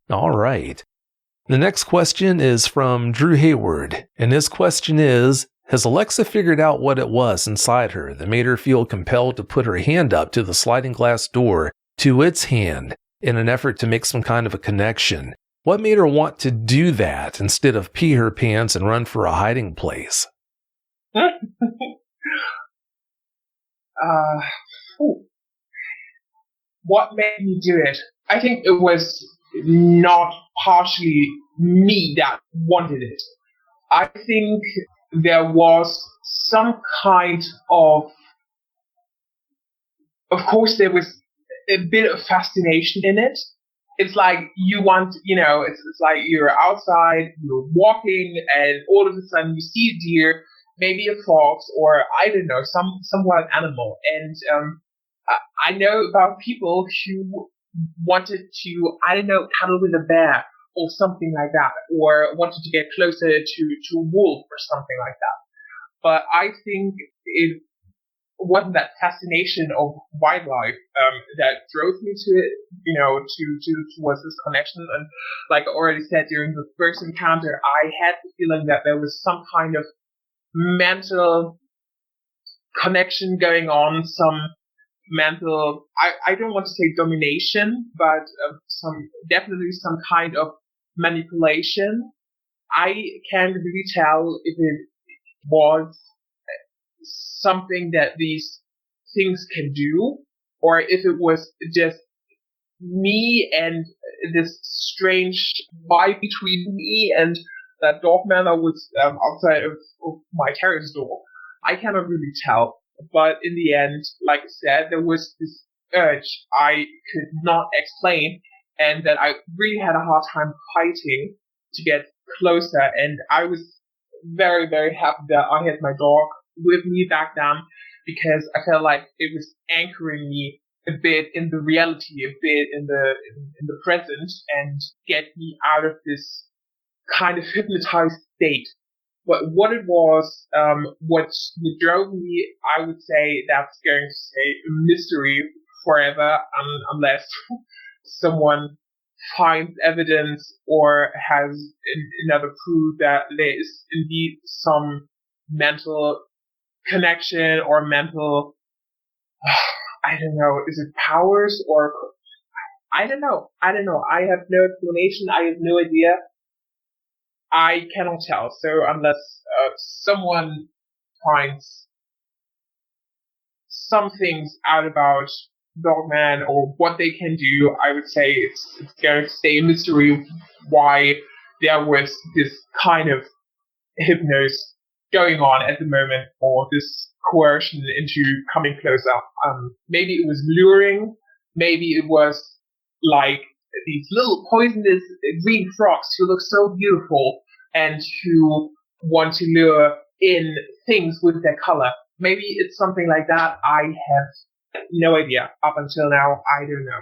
Speaker 1: All right. The next question is from Drew Hayward, and his question is, has Alexa figured out what it was inside her that made her feel compelled to put her hand up to the sliding glass door to its hand in an effort to make some kind of a connection? What made her want to do that instead of pee her pants and run for a hiding place?
Speaker 2: What made me do it? I think it was not partially me that wanted it. I think there was some kind of course, there was a bit of fascination in it. It's like you want, it's like you're outside, you're walking, and all of a sudden you see a deer, maybe a fox, or I don't know, some wild animal. And I know about people who wanted to, I don't know, cuddle with a bear or something like that, or wanted to get closer to a wolf or something like that. But I think it wasn't that fascination of wildlife that drove me to it, towards this connection. And like I already said, during the first encounter, I had the feeling that there was some kind of mental connection going on, some mental, I don't want to say domination, but definitely some kind of manipulation. I can't really tell if it was something that these things can do, or if it was just me and this strange vibe between me and that Dogman that was outside of my terrace door. I cannot really tell. But in the end, like I said, there was this urge I could not explain, and that I really had a hard time fighting to get closer. And I was very, very happy that I had my dog with me back then, because I felt like it was anchoring me a bit in the reality, a bit in the present, and get me out of this kind of hypnotized state. But what it was, what drove me, I would say that's going to stay a mystery forever, unless someone finds evidence or has another proof that there is indeed some mental connection or mental, I don't know, is it powers or, I don't know. I have no explanation. I have no idea. I cannot tell. So unless someone finds some things out about Dogman or what they can do, I would say it's going to stay a mystery why there was this kind of hypnosis going on at the moment, or this coercion into coming closer. Maybe it was luring. Maybe it was like these little poisonous green frogs who look so beautiful and who want to lure in things with their color. Maybe it's something like that. I have no idea. Up until now, I don't know.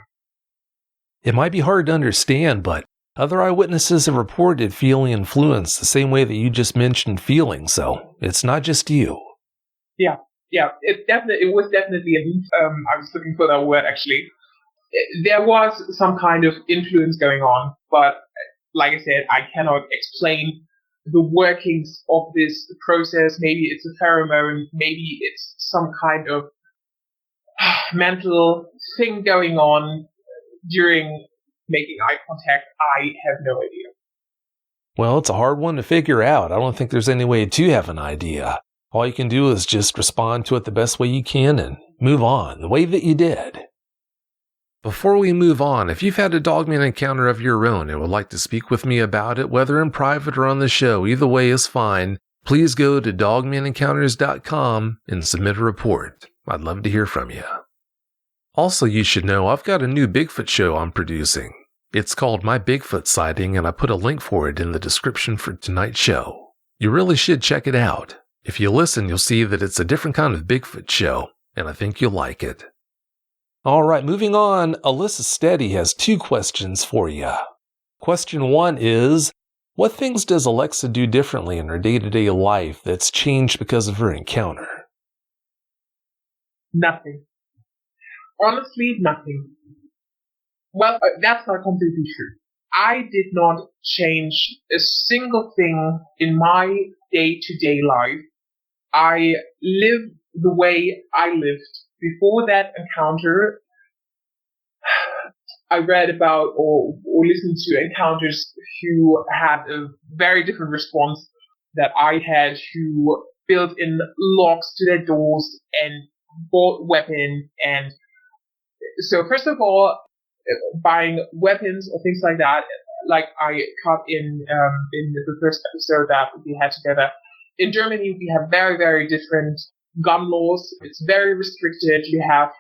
Speaker 1: It might be hard to understand, but other eyewitnesses have reported feeling influenced the same way that you just mentioned feeling, so it's not just you.
Speaker 2: Yeah, Yeah, it was definitely I was looking for that word actually. There was some kind of influence going on, but like I said, I cannot explain the workings of this process. Maybe it's a pheromone, maybe it's some kind of mental thing going on during making eye contact. I have no idea.
Speaker 1: Well, it's a hard one to figure out. I don't think there's any way to have an idea. All you can do is just respond to it the best way you can and move on, the way that you did. Before we move on, if you've had a Dogman encounter of your own and would like to speak with me about it, whether in private or on the show, either way is fine, please go to dogmanencounters.com and submit a report. I'd love to hear from you. Also, you should know I've got a new Bigfoot show I'm producing. It's called My Bigfoot Sighting, and I put a link for it in the description for tonight's show. You really should check it out. If you listen, you'll see that it's a different kind of Bigfoot show, and I think you'll like it. All right, moving on, Alyssa Steady has 2 questions for you. Question 1 is, what things does Alexa do differently in her day-to-day life that's changed because of her encounter?
Speaker 2: Nothing. Honestly, nothing. Well, that's not completely true. I did not change a single thing in my day-to-day life. I live the way I lived. Before that encounter, I read about or listened to encounters who had a very different response that I had, who built in locks to their doors and bought weapons. And so first of all, buying weapons or things like that, like I caught in the first episode that we had together. In Germany, we have very, very different gun laws. It's very restricted. You have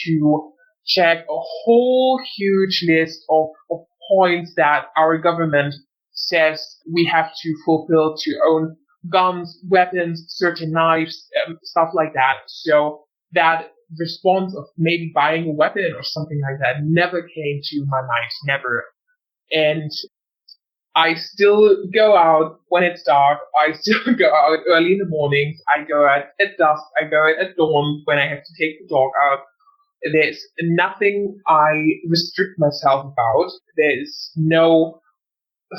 Speaker 2: to check a whole huge list of points that our government says we have to fulfill to own guns, weapons, certain knives, stuff like that. So that response of maybe buying a weapon or something like that never came to my mind, never. And I still go out when it's dark. I still go out early in the mornings. I go out at dusk. I go out at dawn when I have to take the dog out. There's nothing I restrict myself about. There's no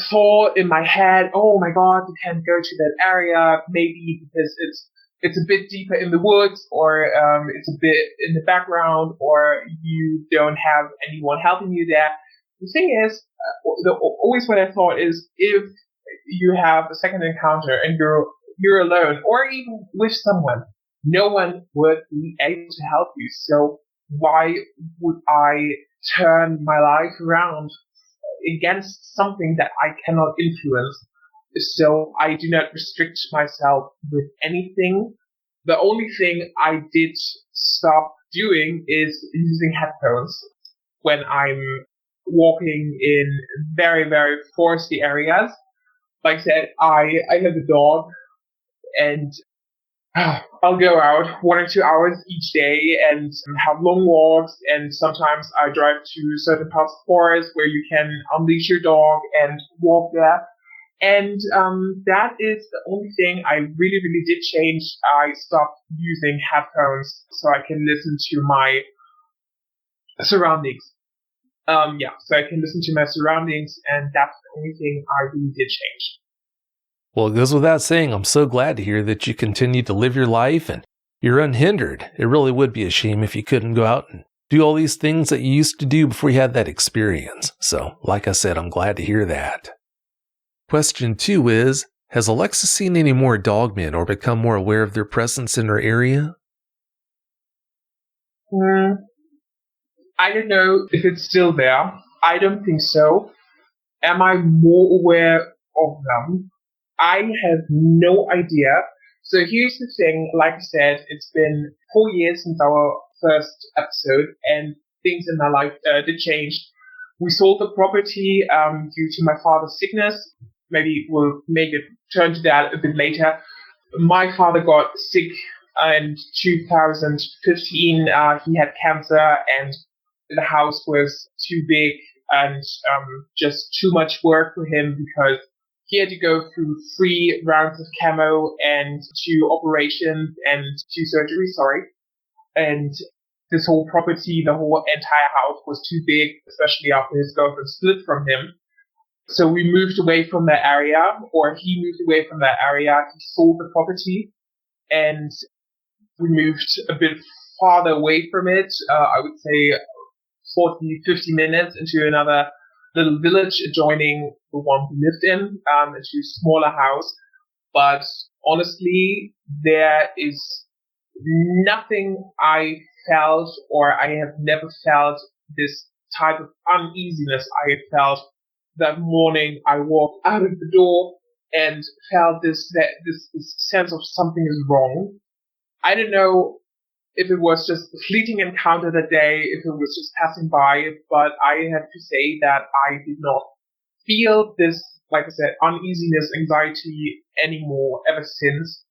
Speaker 2: thought in my head, oh my god, you can't go to that area, maybe because it's a bit deeper in the woods, or it's a bit in the background, or you don't have anyone helping you there. The thing is, always what I thought is, if you have a second encounter and you're alone, or even with someone, no one would be able to help you. So why would I turn my life around against something that I cannot influence? So I do not restrict myself with anything. The only thing I did stop doing is using headphones when I'm walking in very, very foresty areas. Like I said, I have a dog, and I'll go out 1 or 2 hours each day and have long walks, and sometimes I drive to certain parts of the forest where you can unleash your dog and walk there. And that is the only thing I really, really did change. I stopped using headphones so I can listen to my surroundings. So I can listen to my surroundings, and that's the only thing I really did change.
Speaker 1: Well, it goes without saying, I'm so glad to hear that you continue to live your life and you're unhindered. It really would be a shame if you couldn't go out and do all these things that you used to do before you had that experience. So, like I said, I'm glad to hear that. Question 2 is, has Alexa seen any more dogmen or become more aware of their presence in her area?
Speaker 2: I don't know if it's still there. I don't think so. Am I more aware of them? I have no idea. So here's the thing, like I said, it's been 4 years since our first episode, and things in my life did change. We sold the property due to my father's sickness. Maybe we'll make it turn to that a bit later. My father got sick in 2015. He had cancer, and the house was too big and just too much work for him, because he had to go through 3 rounds of chemo and 2 operations and 2 surgeries, and this whole property, the whole entire house was too big, especially after his girlfriend split from him. So we moved away from that area, or he moved away from that area. He sold the property, and we moved a bit farther away from it. I would say 40, 50 minutes into another little village adjoining the one we lived in, into a smaller house. But honestly, there is nothing I felt, or I have never felt this type of uneasiness I felt that morning. I walked out of the door and felt this sense of something is wrong. I don't know if it was just a fleeting encounter that day, if it was just passing by, but I have to say that I did not feel this, like I said, uneasiness, anxiety anymore ever since.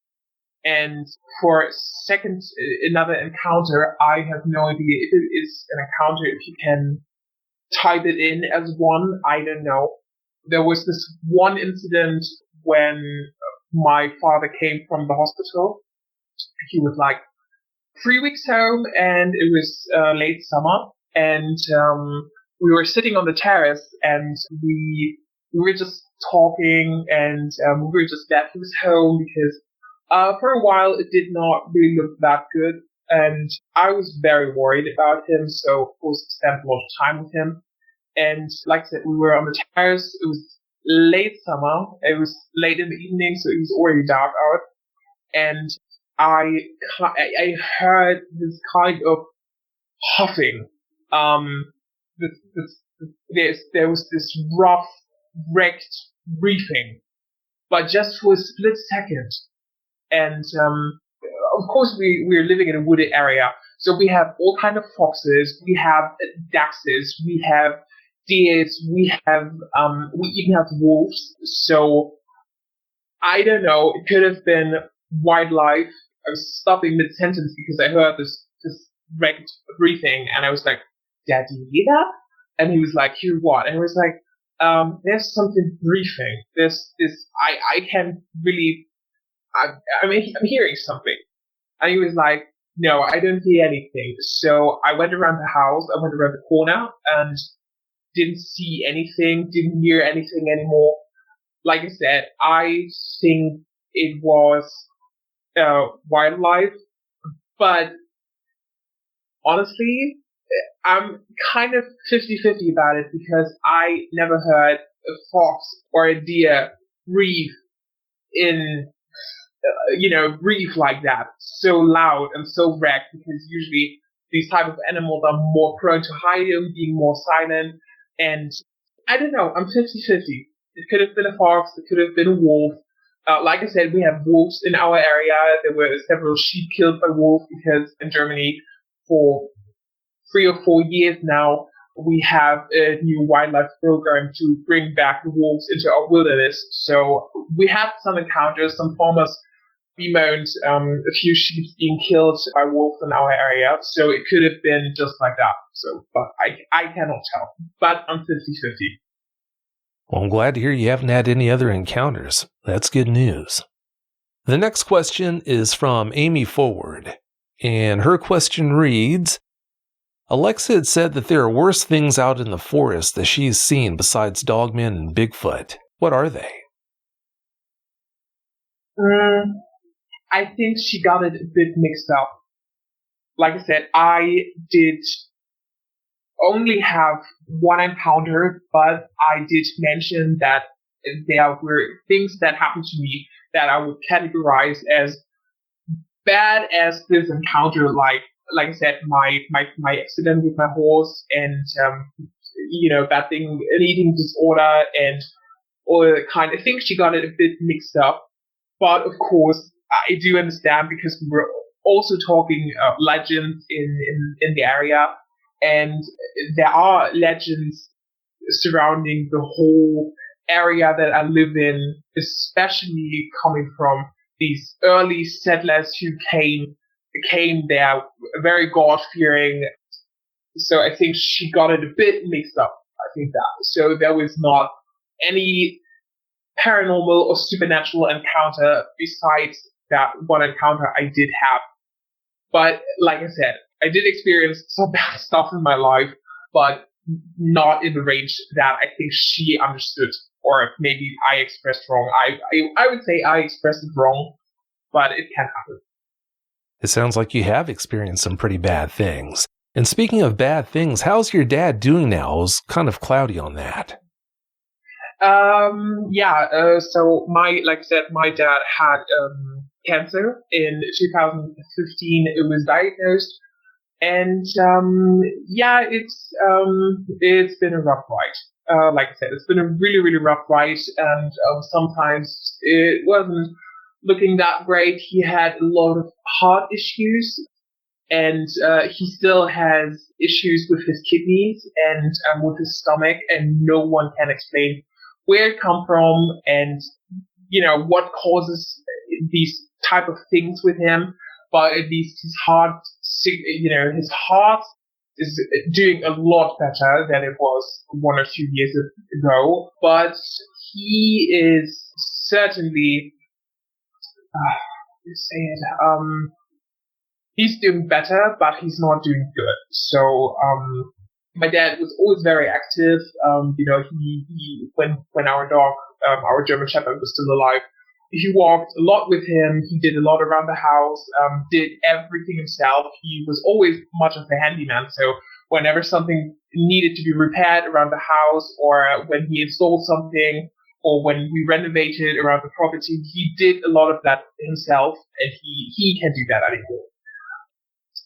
Speaker 2: And for another encounter, I have no idea if it is an encounter, if you can type it in as one, I don't know. There was this one incident when my father came from the hospital. He was like 3 weeks home, and it was late summer, and we were sitting on the terrace, and we were just talking, and we were just glad he was home, because for a while it did not really look that good, and I was very worried about him, so of course I spent a lot of time with him. And like I said, we were on the terrace. It was late summer. It was late in the evening, so it was already dark out. And I heard this kind of huffing. There was this rough, wrecked breathing, but just for a split second. And of course, we're living in a wooded area, so we have all kind of foxes. We have dachses. We have deers. We even have wolves. So I don't know. It could have been wildlife. I was stopping mid sentence because I heard this wrecked breathing, and I was like, "Dad, do you hear that?" And he was like, "Hear what?" And I was like, "There's something breathing. I can't really. I'm hearing something." And he was like, "No, I don't hear anything." So I went around the house. I went around the corner and didn't see anything. Didn't hear anything anymore. Like I said, I think it was wildlife, but honestly, I'm kind of 50-50 about it, because I never heard a fox or a deer breathe breathe like that, so loud and so wrecked, because usually these type of animals are more prone to hiding, being more silent, and I don't know, I'm 50-50. It could have been a fox, it could have been a wolf. Like I said, we have wolves in our area. There were several sheep killed by wolves, because in Germany, for 3 or 4 years now, we have a new wildlife program to bring back the wolves into our wilderness. So we had some encounters. Some farmers bemoaned a few sheep being killed by wolves in our area. So it could have been just like that. So, but I cannot tell. But I'm 50-50.
Speaker 1: Well, I'm glad to hear you haven't had any other encounters. That's good news. The next question is from Amy Forward, and her question reads, Alexa had said that there are worse things out in the forest that she's seen besides Dogman and Bigfoot. What are they?
Speaker 2: I think she got it a bit mixed up. Like I said, I did only have one encounter, but I did mention that there were things that happened to me that I would categorize as bad as this encounter. Like I said, my accident with my horse, and that thing, an eating disorder, and all the kind of things. She got it a bit mixed up, but of course I do understand, because we're also talking legends in the area. And there are legends surrounding the whole area that I live in, especially coming from these early settlers who came there very God-fearing. So I think she got it a bit mixed up. I think that. So there was not any paranormal or supernatural encounter besides that one encounter I did have. But like I said, I did experience some bad stuff in my life, but not in the range that I think she understood, or maybe I expressed wrong. I would say I expressed it wrong, but it can happen.
Speaker 1: It sounds like you have experienced some pretty bad things. And speaking of bad things, how's your dad doing now? I was kind of cloudy on that.
Speaker 2: So like I said, my dad had cancer in 2015. It was diagnosed, and it's been a rough ride. Like I said, it's been a really, really rough ride, and sometimes it wasn't looking that great. He had a lot of heart issues, and he still has issues with his kidneys and with his stomach, and no one can explain where it come from and what causes these type of things with him. But at least his heart is doing a lot better than it was 1 or 2 years ago. But he is certainly, he's doing better, but he's not doing good. So, my dad was always very active. He when our dog, our German Shepherd, was still alive, he walked a lot with him. He did a lot around the house, did everything himself. He was always much of a handyman. So whenever something needed to be repaired around the house, or when he installed something, or when we renovated around the property, he did a lot of that himself, and he can't do that anymore.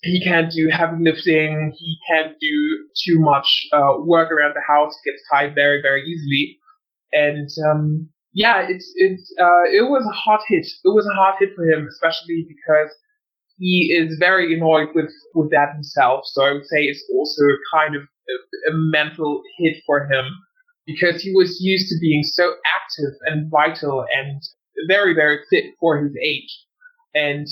Speaker 2: He can't do heavy lifting. He can't do too much work around the house. He gets tired very, very easily. And it was a hard hit. It was a hard hit for him, especially because he is very annoyed with that himself. So I would say it's also kind of a mental hit for him, because he was used to being so active and vital and very, very fit for his age. And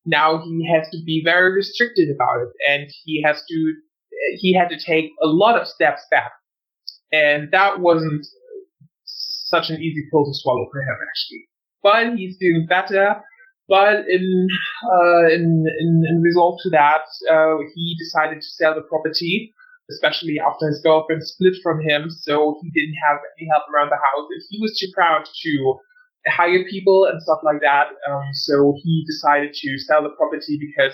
Speaker 2: now he has to be very restricted about it, and he had to take a lot of steps back, and that wasn't such an easy pill to swallow for him, actually. But he's doing better. But in result to that, he decided to sell the property, especially after his girlfriend split from him, so he didn't have any help around the house, and he was too proud to hire people and stuff like that. So he decided to sell the property, because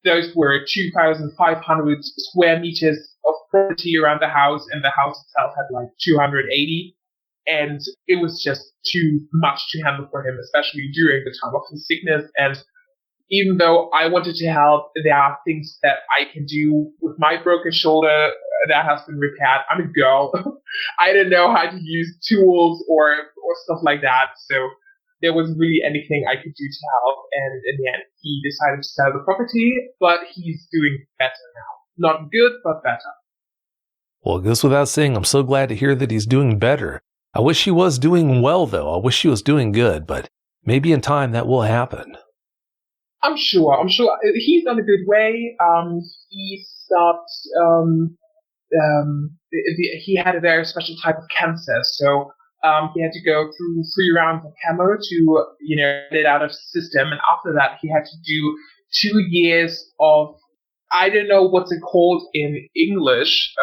Speaker 2: those were 2,500 square meters of property around the house, and the house itself had like 280. And it was just too much to handle for him, especially during the time of his sickness. And even though I wanted to help, there are things that I can do with my broken shoulder that has been repaired. I'm a girl. I didn't know how to use tools or stuff like that. So there wasn't really anything I could do to help. And in the end, he decided to sell the property, but he's doing better now. Not good, but better.
Speaker 1: Well, it goes without saying, I'm so glad to hear that he's doing better. I wish he was doing well, though. I wish he was doing good, but maybe in time that will happen.
Speaker 2: I'm sure. He's on a good way. He had a very special type of cancer, so he had to go through 3 rounds of chemo to, get it out of the system, and after that he had to do 2 years of, I don't know what's it called in English.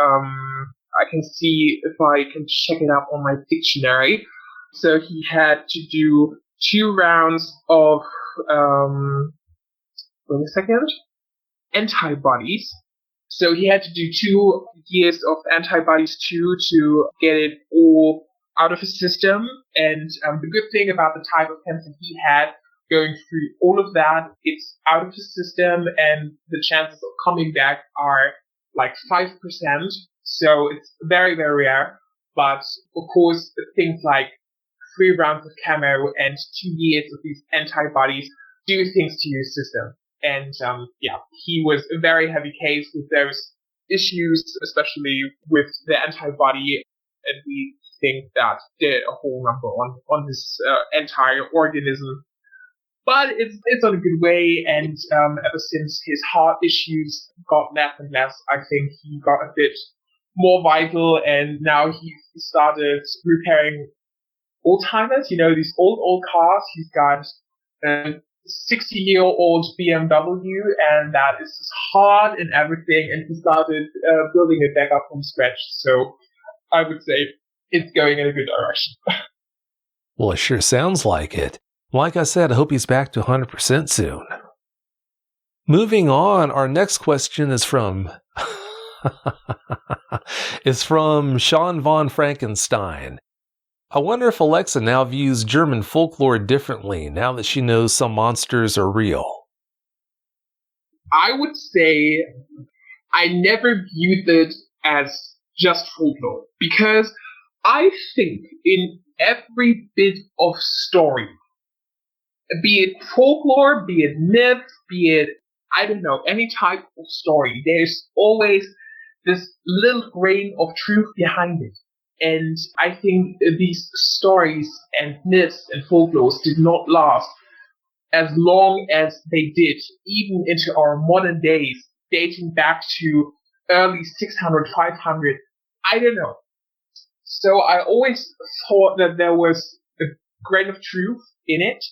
Speaker 2: I can see if I can check it up on my dictionary. So he had to do 2 rounds of, wait a second, antibodies. So he had to do 2 years of antibodies too, to get it all out of his system. And the good thing about the type of cancer he had, going through all of that, it's out of his system, and the chances of coming back are like 5%. So it's very, very rare. But of course, things like 3 rounds of chemo and 2 years of these antibodies do things to your system. And he was a very heavy case with those issues, especially with the antibody. And we think that did a whole number on his entire organism. But it's on a good way, and ever since his heart issues got less and less, I think he got a bit more vital, and now he started repairing old timers, these old cars. He's got a 60-year-old BMW, and that is his heart and everything, and he started building it back up from scratch. So I would say it's going in a good direction.
Speaker 1: Well, it sure sounds like it. Like I said, I hope he's back to 100% soon. Moving on, our next question is from Sean von Frankenstein. I wonder if Alexa now views German folklore differently now that she knows some monsters are real.
Speaker 2: I would say I never viewed it as just folklore, because I think in every bit of story, be it folklore, be it myth, be it, I don't know, any type of story, there's always this little grain of truth behind it. And I think these stories and myths and folklores did not last as long as they did, even into our modern days, dating back to early 600, 500, I don't know. So I always thought that there was a grain of truth in it.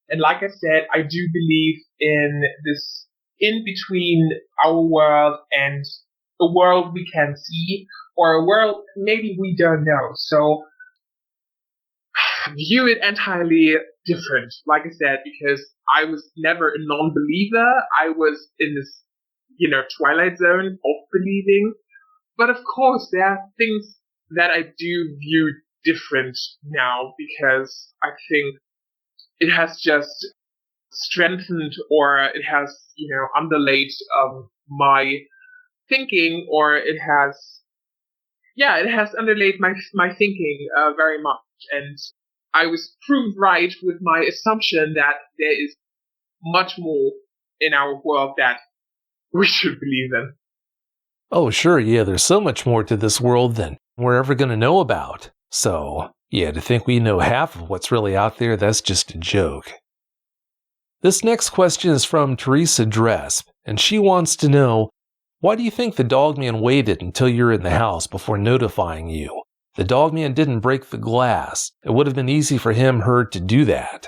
Speaker 2: And like I said, I do believe in this in between our world and a world we can see, or a world maybe we don't know. So view it entirely different, like I said, because I was never a non-believer. I was in this, twilight zone of believing. But of course, there are things that I do view different now, because I think it has just strengthened, or it has, underlaid my thinking, or it has underlaid my thinking very much. And I was proved right with my assumption that there is much more in our world that we should believe in.
Speaker 1: Oh, sure, yeah, there's so much more to this world than we're ever going to know about. So, yeah, to think we know half of what's really out there, that's just a joke. This next question is from Teresa Dresp, and she wants to know, why do you think the Dogman waited until you're in the house before notifying you? The Dogman didn't break the glass. It would have been easy for her to do that.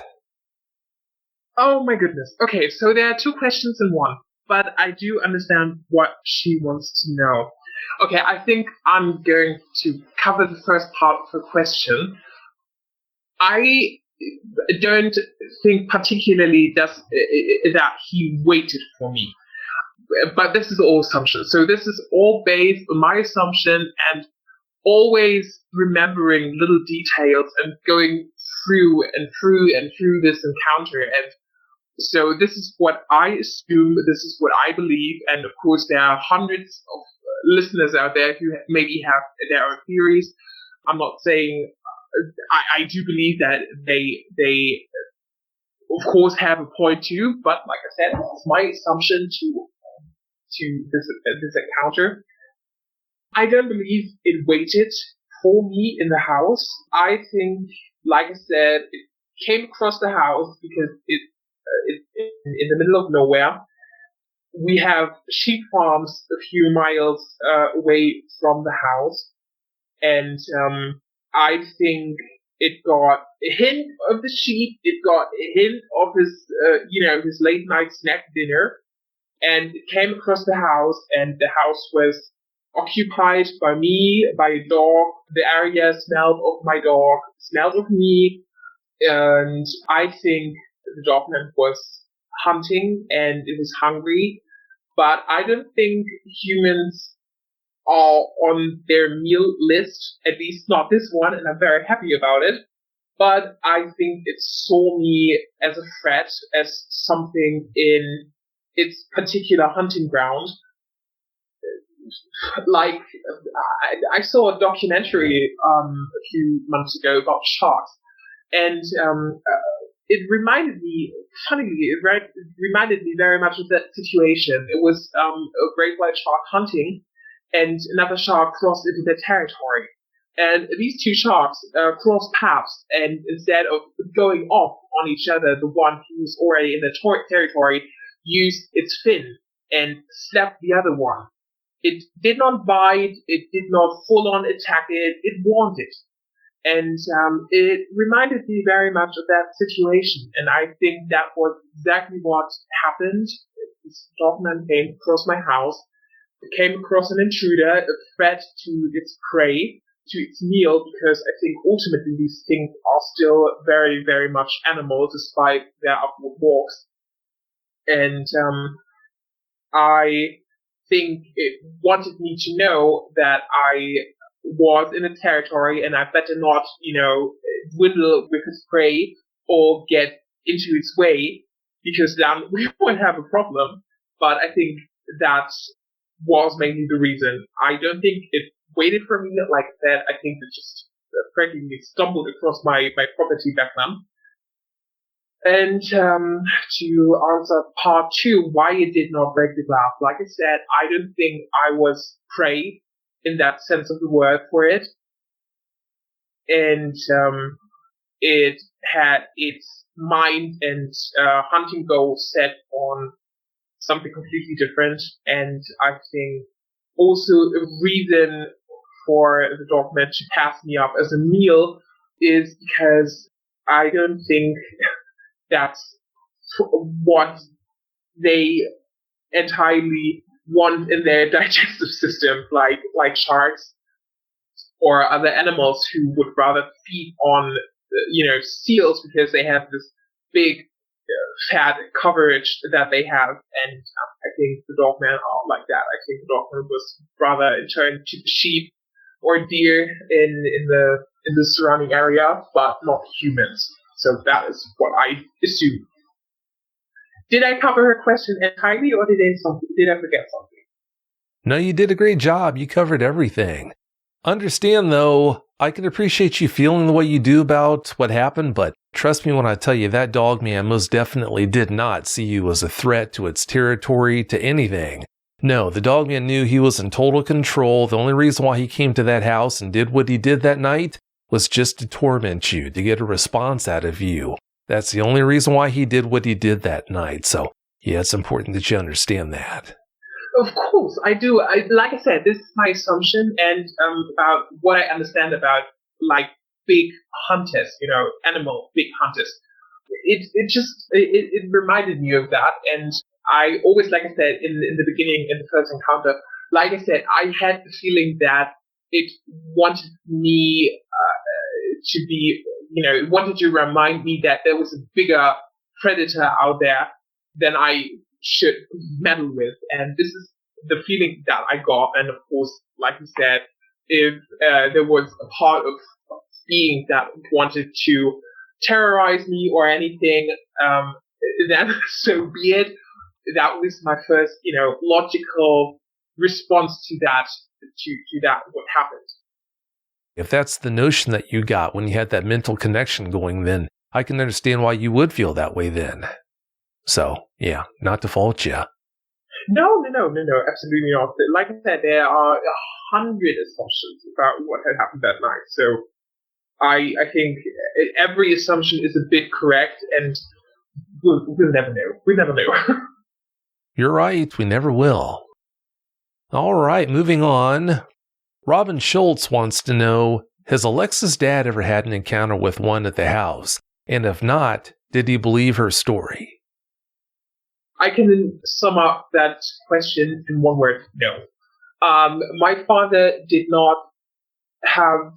Speaker 2: Oh my goodness. Okay, so there are two questions in one, but I do understand what she wants to know. Okay, I think I'm going to cover the first part of her question. I don't think particularly that he waited for me. But this is all assumption. So this is all based on my assumption, and always remembering little details and going through this encounter. And so this is what I assume, this is what I believe. And of course, there are hundreds of listeners out there who maybe have their own theories. I'm not saying I do believe that they of course have a point too, but like I said, it's my assumption to this encounter. I don't believe it waited for me in the house. I think, like I said, it came across the house because it's in the middle of nowhere. We have sheep farms a few miles away from the house, and I think it got a hint of the sheep. It got a hint of his late night snack dinner, and it came across the house, and the house was occupied by me, by a dog. The area smelled of my dog, smelled of me, and I think the Dogman was hunting and it was hungry. But I don't think humans are on their meal list, at least not this one, and I'm very happy about it. But I think it saw me as a threat, as something in its particular hunting ground. Like, I saw a documentary a few months ago about sharks, and it reminded me, funnily, it reminded me very much of that situation. It was a great white shark hunting, and another shark crossed into their territory. And these two sharks crossed paths, and instead of going off on each other, the one who was already in the territory used its fin and slapped the other one. It did not bite, it did not full-on attack it, it warned it. And it reminded me very much of that situation. And I think that was exactly what happened. This dogman came across my house. It came across an intruder, a threat to its prey, to its meal, because I think ultimately these things are still very, very much animals, despite their upward walks. And I think it wanted me to know that I was in a territory and I better not, dwindle with his prey or get into its way, because then we would have a problem. But I think that was mainly the reason. I don't think it waited for me like that. I think it just practically stumbled across my property back then. And to answer part two, why it did not break the glass, like I said, I don't think I was prey in that sense of the word for it. And it had its mind and hunting goal set on something completely different. And I think also a reason for the dogman to pass me up as a meal is because I don't think that's what they entirely want in their digestive system, like sharks or other animals who would rather feed on, seals because they have this big fat coverage that they have. And I think the dogmen are like that. I think the dogman was rather in turn to the sheep or deer in the surrounding area, but not humans. So that is what I assume. Did I cover her question entirely, or did I forget something?
Speaker 1: No, you did a great job. You covered everything. Understand, though, I can appreciate you feeling the way you do about what happened, but trust me when I tell you that dogman most definitely did not see you as a threat to its territory, to anything. No, the dogman knew he was in total control. The only reason why he came to that house and did what he did that night was just to torment you, to get a response out of you. That's the only reason why he did what he did that night. So, yeah, it's important that you understand that.
Speaker 2: Of course, I do. Like I said, this is my assumption, and about what I understand about like big hunters, animal big hunters. It reminded me of that, and I always, like I said in the beginning, in the first encounter, like I said, I had the feeling that it wanted me to be, it wanted to remind me that there was a bigger predator out there than I should meddle with. And this is the feeling that I got. And of course, like you said, if there was a part of being that wanted to terrorize me or anything, then so be it. That was my first, logical response to that, what happened.
Speaker 1: If that's the notion that you got when you had that mental connection going, then I can understand why you would feel that way then. So, yeah, not to fault you.
Speaker 2: No, absolutely not. Like I said, there are 100 assumptions about what had happened that night. So I think every assumption is a bit correct, and we'll never know. We never know.
Speaker 1: You're right, we never will. All right, moving on. Robin Schultz wants to know, has Alexa's dad ever had an encounter with one at the house? And if not, did he believe her story?
Speaker 2: I can sum up that question in one word: no. My father did not have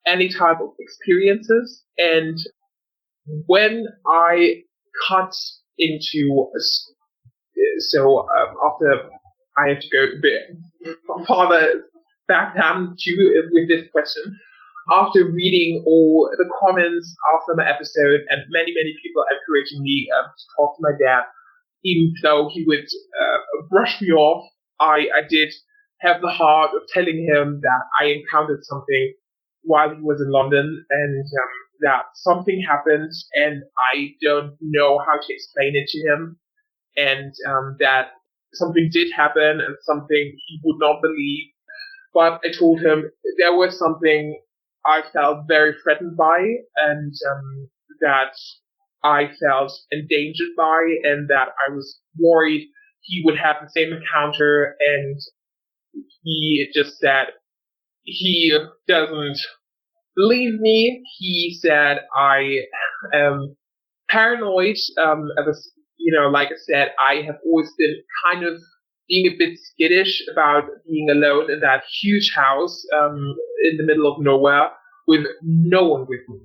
Speaker 2: any type of experiences, and when I cut into after I have to go a bit farther back down to with this question. After reading all the comments after my episode, and many people encouraging me to talk to my dad, even though he would brush me off, I did have the heart of telling him that I encountered something while he was in London, and that something happened, and I don't know how to explain it to him, and that something did happen, and something he would not believe. But I told him there was something I felt very threatened by, and that I felt endangered by, and that I was worried he would have the same encounter. And he just said he doesn't believe me, he said I am paranoid. Like I said, I have always been kind of being a bit skittish about being alone in that huge house in the middle of nowhere with no one with me.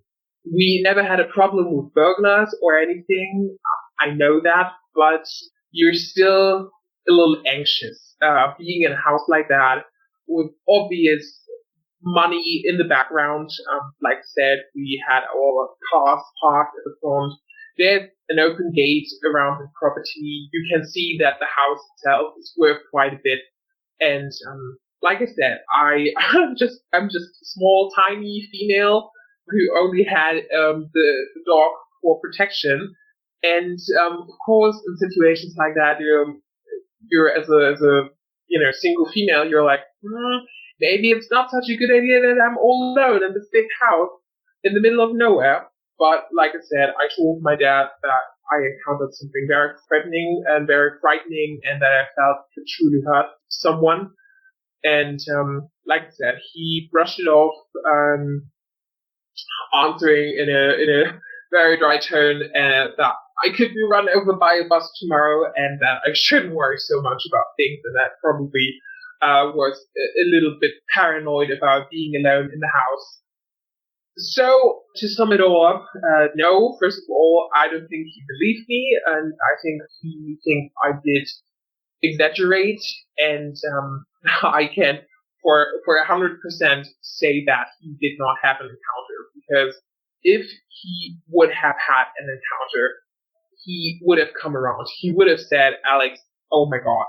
Speaker 2: We never had a problem with burglars or anything. I know that, but you're still a little anxious being in a house like that with obvious money in the background. Like I said, we had our cars parked at the front. There's an open gate around the property. You can see that the house itself is worth quite a bit. And like I said, I'm just a small, tiny female who only had the dog for protection. And of course, in situations like that, you're as a single female, you're like, maybe it's not such a good idea that I'm all alone in this big house in the middle of nowhere. But like I said, I told my dad that I encountered something very threatening and very frightening, and that I felt could truly hurt someone. And like I said, he brushed it off, answering in a very dry tone, that I could be run over by a bus tomorrow, and that I shouldn't worry so much about things, and that probably was a little bit paranoid about being alone in the house. So, to sum it all up, no, first of all, I don't think he believed me, and I think he thinks I did exaggerate, and I can, for 100% say that he did not have an encounter, because if he would have had an encounter, he would have come around. He would have said, Alex, oh my god,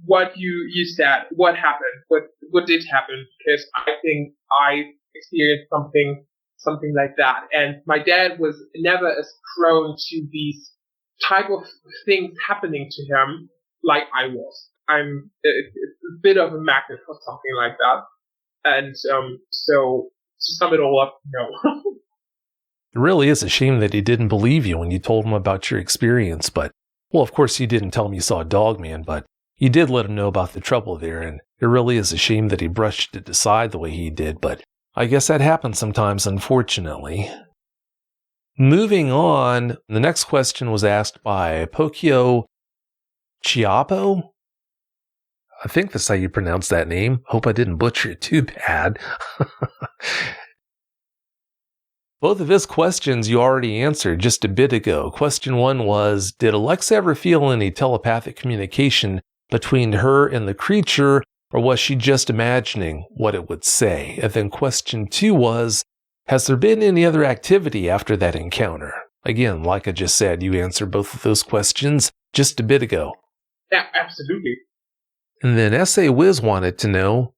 Speaker 2: what you said, what happened, what did happen, because I think I experienced something like that. And my dad was never as prone to these type of things happening to him like I was. I'm a bit of a magnet for something like that. And so to sum it all up, no.
Speaker 1: It really is a shame that he didn't believe you when you told him about your experience, but, well, of course you didn't tell him you saw Dogman, but you did let him know about the trouble there, and it really is a shame that he brushed it aside the way he did, but I guess that happens sometimes, unfortunately. Moving on, the next question was asked by Pokio Chiapo. I think that's how you pronounce that name. Hope I didn't butcher it too bad. Both of his questions you already answered just a bit ago. Question 1 was, did Alexa ever feel any telepathic communication between her and the creature, or was she just imagining what it would say? And then question 2 was, has there been any other activity after that encounter? Again, like I just said, you answered both of those questions just a bit ago.
Speaker 2: Yeah, absolutely.
Speaker 1: And then S.A. Wiz wanted to know,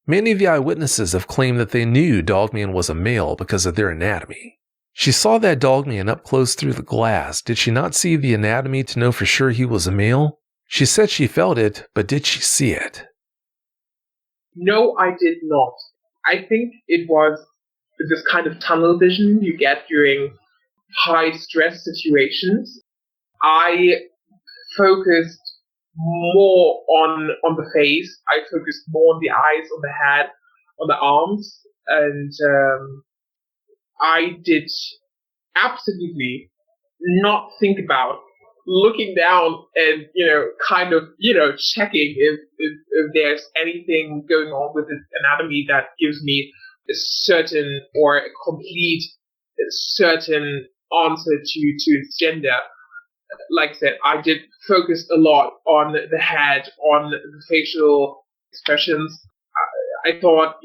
Speaker 1: many of the eyewitnesses have claimed that they knew Dogman was a male because of their anatomy. She saw that Dogman up close through the glass. Did she not see the anatomy to know for sure he was a male? She said she felt it, but did she see it?
Speaker 2: No, I did not. I think it was this kind of tunnel vision you get during high stress situations. I focused more on the face. I focused more on the eyes, on the head, on the arms, and I did absolutely not think about looking down and kind of checking if there's anything going on with its anatomy that gives me a certain or a complete certain answer to its gender. Like I said, I did focus a lot on the head, on the facial expressions. I thought,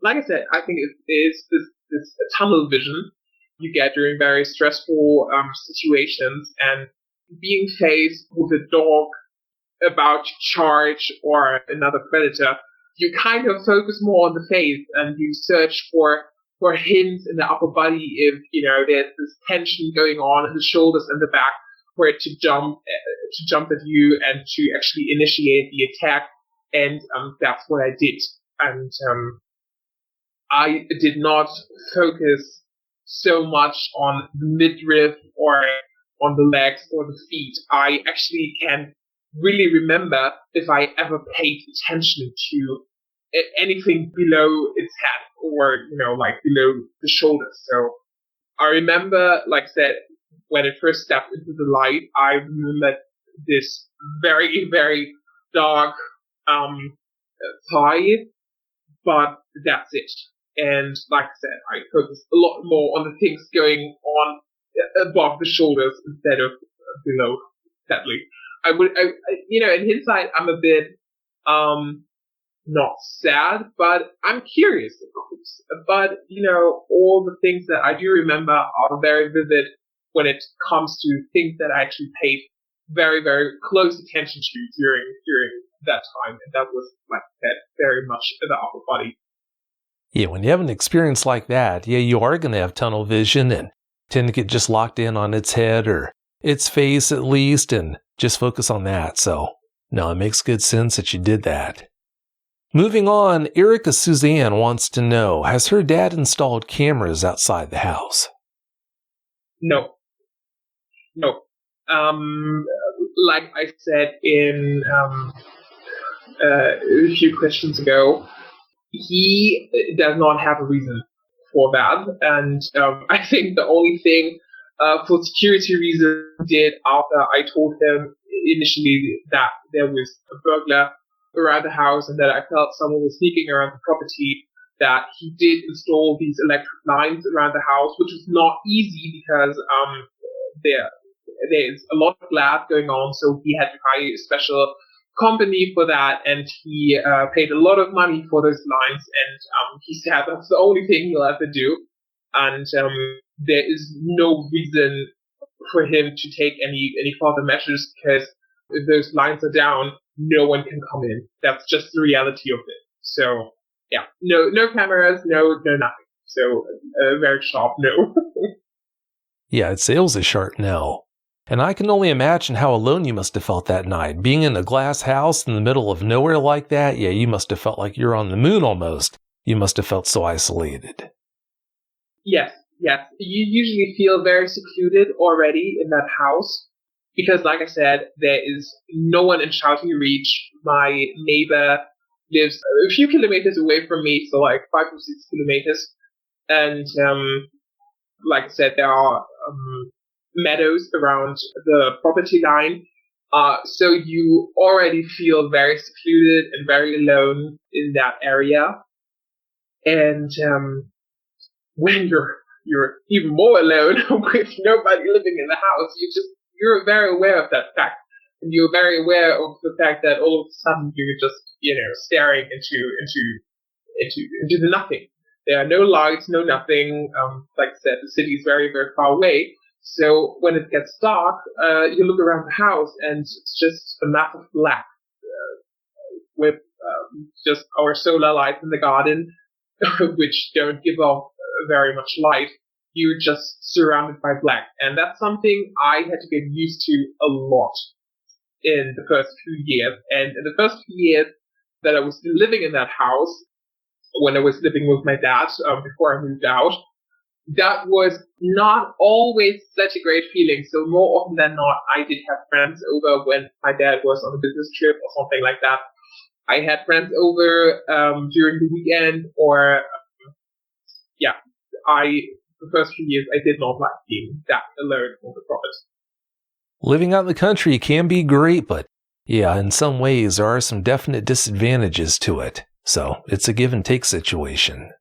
Speaker 2: like I said, I think it is this tunnel vision you get during very stressful situations, and being faced with a dog about to charge or another predator, you kind of focus more on the face and you search for hints in the upper body if there's this tension going on in the shoulders and the back for it to jump at you and to actually initiate the attack. And that's what I did. And I did not focus so much on the midriff or on the legs or the feet. I actually can really remember if I ever paid attention to anything below its head or, like below the shoulders. So I remember, like I said, when it first stepped into the light, I remember this very, very dark thigh, but that's it. And like I said, I focused a lot more on the things going on above the shoulders instead of below. Sadly, in hindsight, I'm a bit not sad, but I'm curious, of course. But all the things that I do remember are very vivid when it comes to things that I actually paid very, very close attention to during that time, and that was, like I said, very much the upper body.
Speaker 1: Yeah, when you have an experience like that, you are going to have tunnel vision and tend to get just locked in on its head or its face at least and just focus on that. So, no, it makes good sense that you did that. Moving on, Erica Suzanne wants to know, has her dad installed cameras outside the house?
Speaker 2: No. Like I said in a few questions ago, he does not have a reason for that, and I think the only thing for security reasons he did after I told him initially that there was a burglar around the house and that I felt someone was sneaking around the property, that he did install these electric lines around the house, which is not easy because there's a lot of glass going on, so he had to hire a special company for that, and he paid a lot of money for those lines, and he said that's the only thing he'll ever do, and there is no reason for him to take any further measures, because if those lines are down, no one can come in. That's just the reality of it. So yeah, no cameras, no nothing. So a very sharp no.
Speaker 1: Yeah, I'd say it was a sharp no. And I can only imagine how alone you must have felt that night. Being in a glass house in the middle of nowhere like that, you must have felt like you're on the moon almost. You must have felt so isolated.
Speaker 2: Yes. You usually feel very secluded already in that house because, like I said, there is no one in shouting reach. My neighbor lives a few kilometers away from me, so like 5 or 6 kilometers. And like I said, there are meadows around the property line. So you already feel very secluded and very alone in that area. And when you're even more alone with nobody living in the house, you're very aware of that fact. And you're very aware of the fact that all of a sudden you're just, staring into the nothing. There are no lights, no nothing. Like I said, the city is very, very far away. So when it gets dark, you look around the house and it's just a map of black with just our solar lights in the garden, which don't give off very much light. You're just surrounded by black. And that's something I had to get used to a lot in the first few years. And in the first few years that I was still living in that house, when I was living with my dad before I moved out, that was not always such a great feeling. So more often than not, I did have friends over when my dad was on a business trip or something like that. I had friends over during the weekend, or the first few years I did not like being that alone on the property.
Speaker 1: Living out in the country can be great, but in some ways there are some definite disadvantages to it. So it's a give and take situation.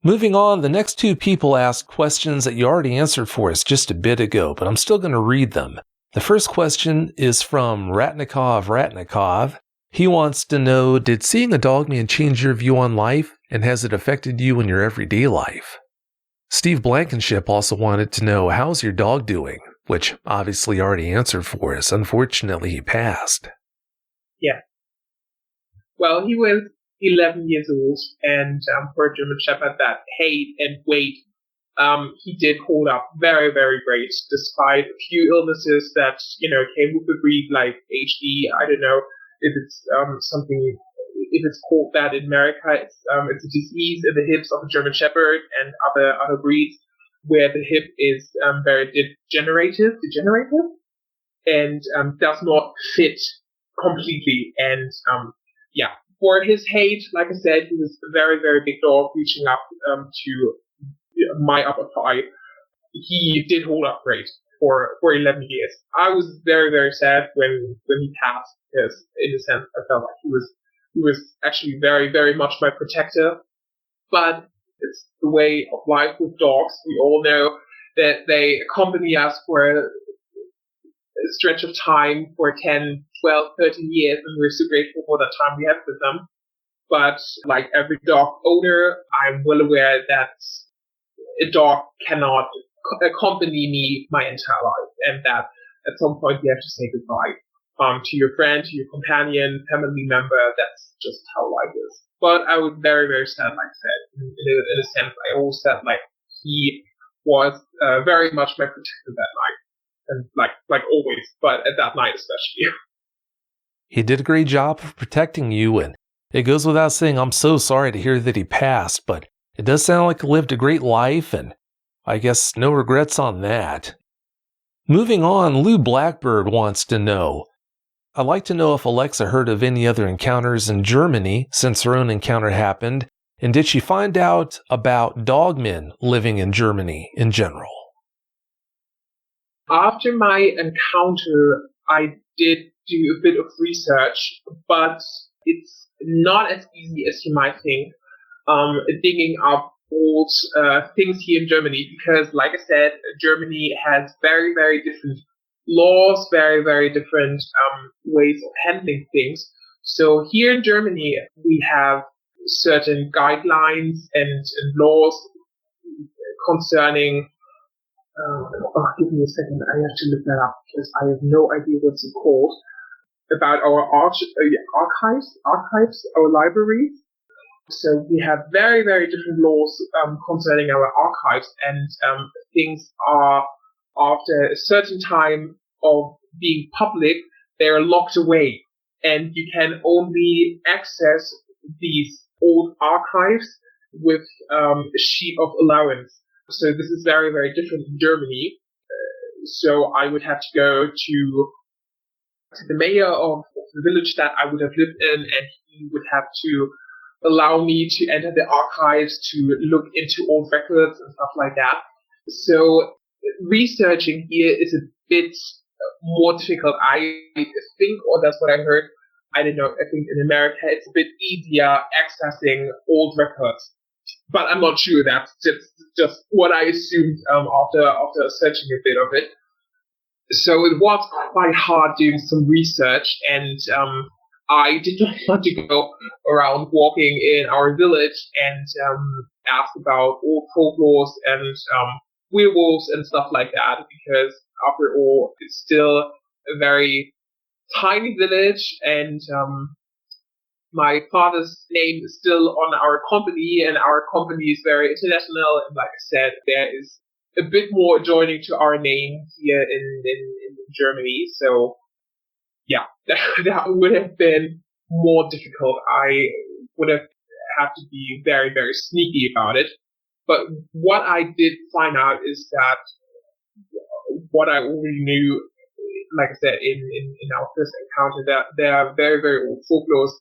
Speaker 1: Moving on, the next two people asked questions that you already answered for us just a bit ago, but I'm still going to read them. The first question is from Ratnikov. He wants to know, did seeing a Dogman change your view on life, and has it affected you in your everyday life? Steve Blankenship also wanted to know, how's your dog doing? Which obviously already answered for us. Unfortunately, he passed.
Speaker 2: Yeah. Well, he was 11 years old, and for a German Shepherd that height and weight, he did hold up very, very great, despite a few illnesses that, came with the breed, like HD. I don't know if it's if it's called that in America. It's a disease in the hips of a German Shepherd and other breeds where the hip is very degenerative, and does not fit completely. And for his height, like I said, he was a very, very big dog, reaching up to my upper thigh. He did hold up great for 11 years. I was very, very sad when he passed, because in a sense I felt like he was actually very, very much my protector. But it's the way of life with dogs. We all know that they accompany us for a stretch of time, for 10, 12, 13 years, and we're so grateful for the time we have with them. But like every dog owner, I'm well aware that a dog cannot accompany me my entire life, and that at some point you have to say goodbye to your friend, to your companion, family member. That's just how life is. But I was very, very sad, like I said. In a sense, I always felt like he was very much my protector that night, and like always, but at that night especially.
Speaker 1: He did a great job of protecting you, and it goes without saying I'm so sorry to hear that he passed, but it does sound like he lived a great life, and I guess no regrets on that. Moving on, Lou Blackbird wants to know, I'd like to know if Alexa heard of any other encounters in Germany since her own encounter happened, and did she find out about dogmen living in Germany in general?
Speaker 2: After my encounter, I did do a bit of research, but it's not as easy as you might think, digging up old things here in Germany, because like I said, Germany has very, very different laws, very, very different ways of handling things. So here in Germany, we have certain guidelines and laws concerning give me a second, I have to look that up because I have no idea what's it called. About our archives, our libraries. So we have very, very different laws concerning our archives, and things are, after a certain time of being public, they are locked away, and you can only access these old archives with a sheet of allowance. So this is very, very different in Germany. So I would have to go to the mayor of the village that I would have lived in, and he would have to allow me to enter the archives to look into old records and stuff like that. So researching here is a bit more difficult, I think, or that's what I heard. I don't know. I think in America it's a bit easier accessing old records, but I'm not sure. That's just what I assumed after searching a bit of it. So it was quite hard doing some research, and I did not want to go around walking in our village and ask about old folklores and werewolves and stuff like that, because after all, it's still a very tiny village, and my father's name is still on our company, and our company is very international, and like I said, there is a bit more joining to our name here in Germany. So yeah, that would have been more difficult. I would have had to be very, very sneaky about it. But what I did find out is that what I already knew, like I said, in our first encounter, that there are very, very old folklores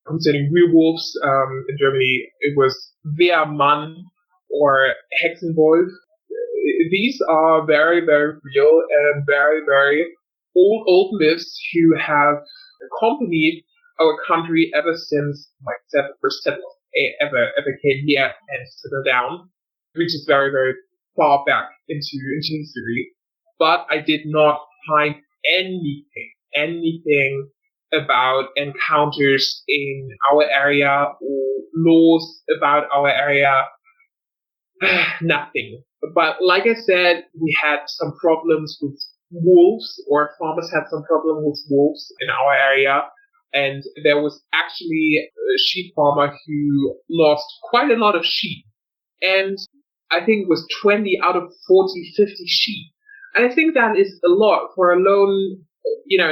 Speaker 2: concerning werewolves. In Germany, it was Wehrmann or Hexenwolf. These are very, very real and very, very old myths who have accompanied our country ever since, like I said, the first settlers ever came here and settled down, which is very, very far back into history. But I did not find anything about encounters in our area or laws about our area. Nothing. But like I said, we had some problems with wolves, or farmers had some problem with wolves in our area. And there was actually a sheep farmer who lost quite a lot of sheep. And I think it was 20 out of 40, 50 sheep. And I think that is a lot for a lone,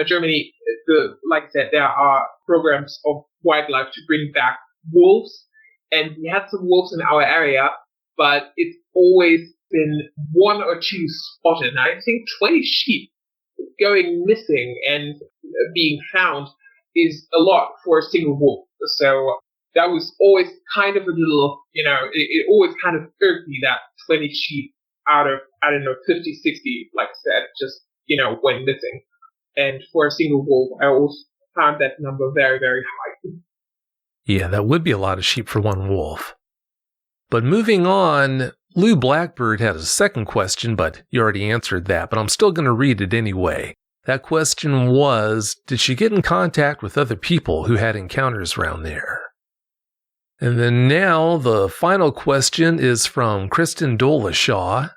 Speaker 2: Germany, like I said, there are programs of wildlife to bring back wolves. And we had some wolves in our area, but it's always been one or two spotted. And I think 20 sheep going missing and being found is a lot for a single wolf. So that was always kind of a little, it always kind of irked me that 20 sheep out of, I don't know, 50, 60, like I said, just, went missing. And for a single wolf, I always found that number very, very high.
Speaker 1: Yeah, that would be a lot of sheep for one wolf. But moving on, Lou Blackbird had a second question, but you already answered that, but I'm still going to read it anyway. That question was, did she get in contact with other people who had encounters around there? And then now the final question is from Kristen Dolashaw.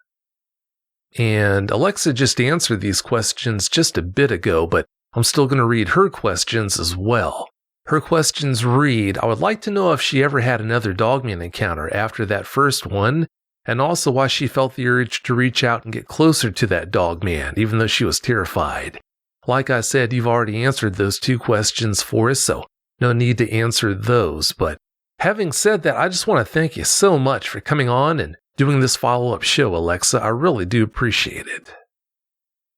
Speaker 1: And Alexa just answered these questions just a bit ago, but I'm still going to read her questions as well. Her questions read, I would like to know if she ever had another Dogman encounter after that first one, and also why she felt the urge to reach out and get closer to that Dogman, even though she was terrified. Like I said, you've already answered those two questions for us, so no need to answer those. But having said that, I just want to thank you so much for coming on and doing this follow-up show, Alexa. I really do appreciate it.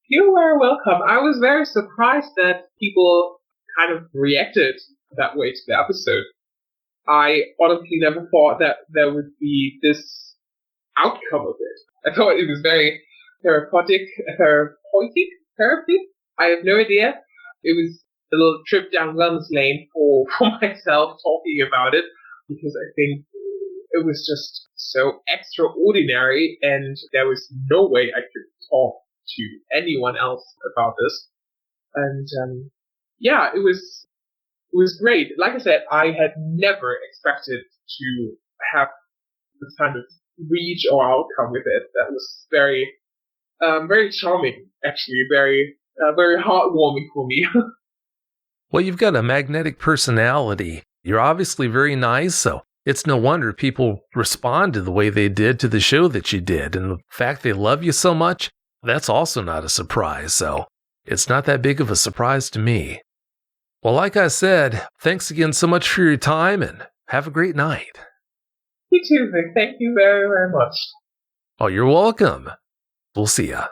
Speaker 2: You are welcome. I was very surprised that people kind of reacted that way to the episode. I honestly never thought that there would be this outcome of it. I thought it was very therapeutic. I have no idea. It was a little trip down wellness lane for myself talking about it, because I think it was just so extraordinary and there was no way I could talk to anyone else about this. And it was great. Like I said, I had never expected to have this kind of reach or outcome with it. That was very, very charming, actually, very heartwarming for me.
Speaker 1: Well, you've got a magnetic personality. You're obviously very nice, so it's no wonder people respond to the way they did to the show that you did. And the fact they love you so much, that's also not a surprise. So it's not that big of a surprise to me. Well, like I said, thanks again so much for your time and have a great night.
Speaker 2: You too, Vic. Thank you very, very much.
Speaker 1: Oh, you're welcome. We'll see ya.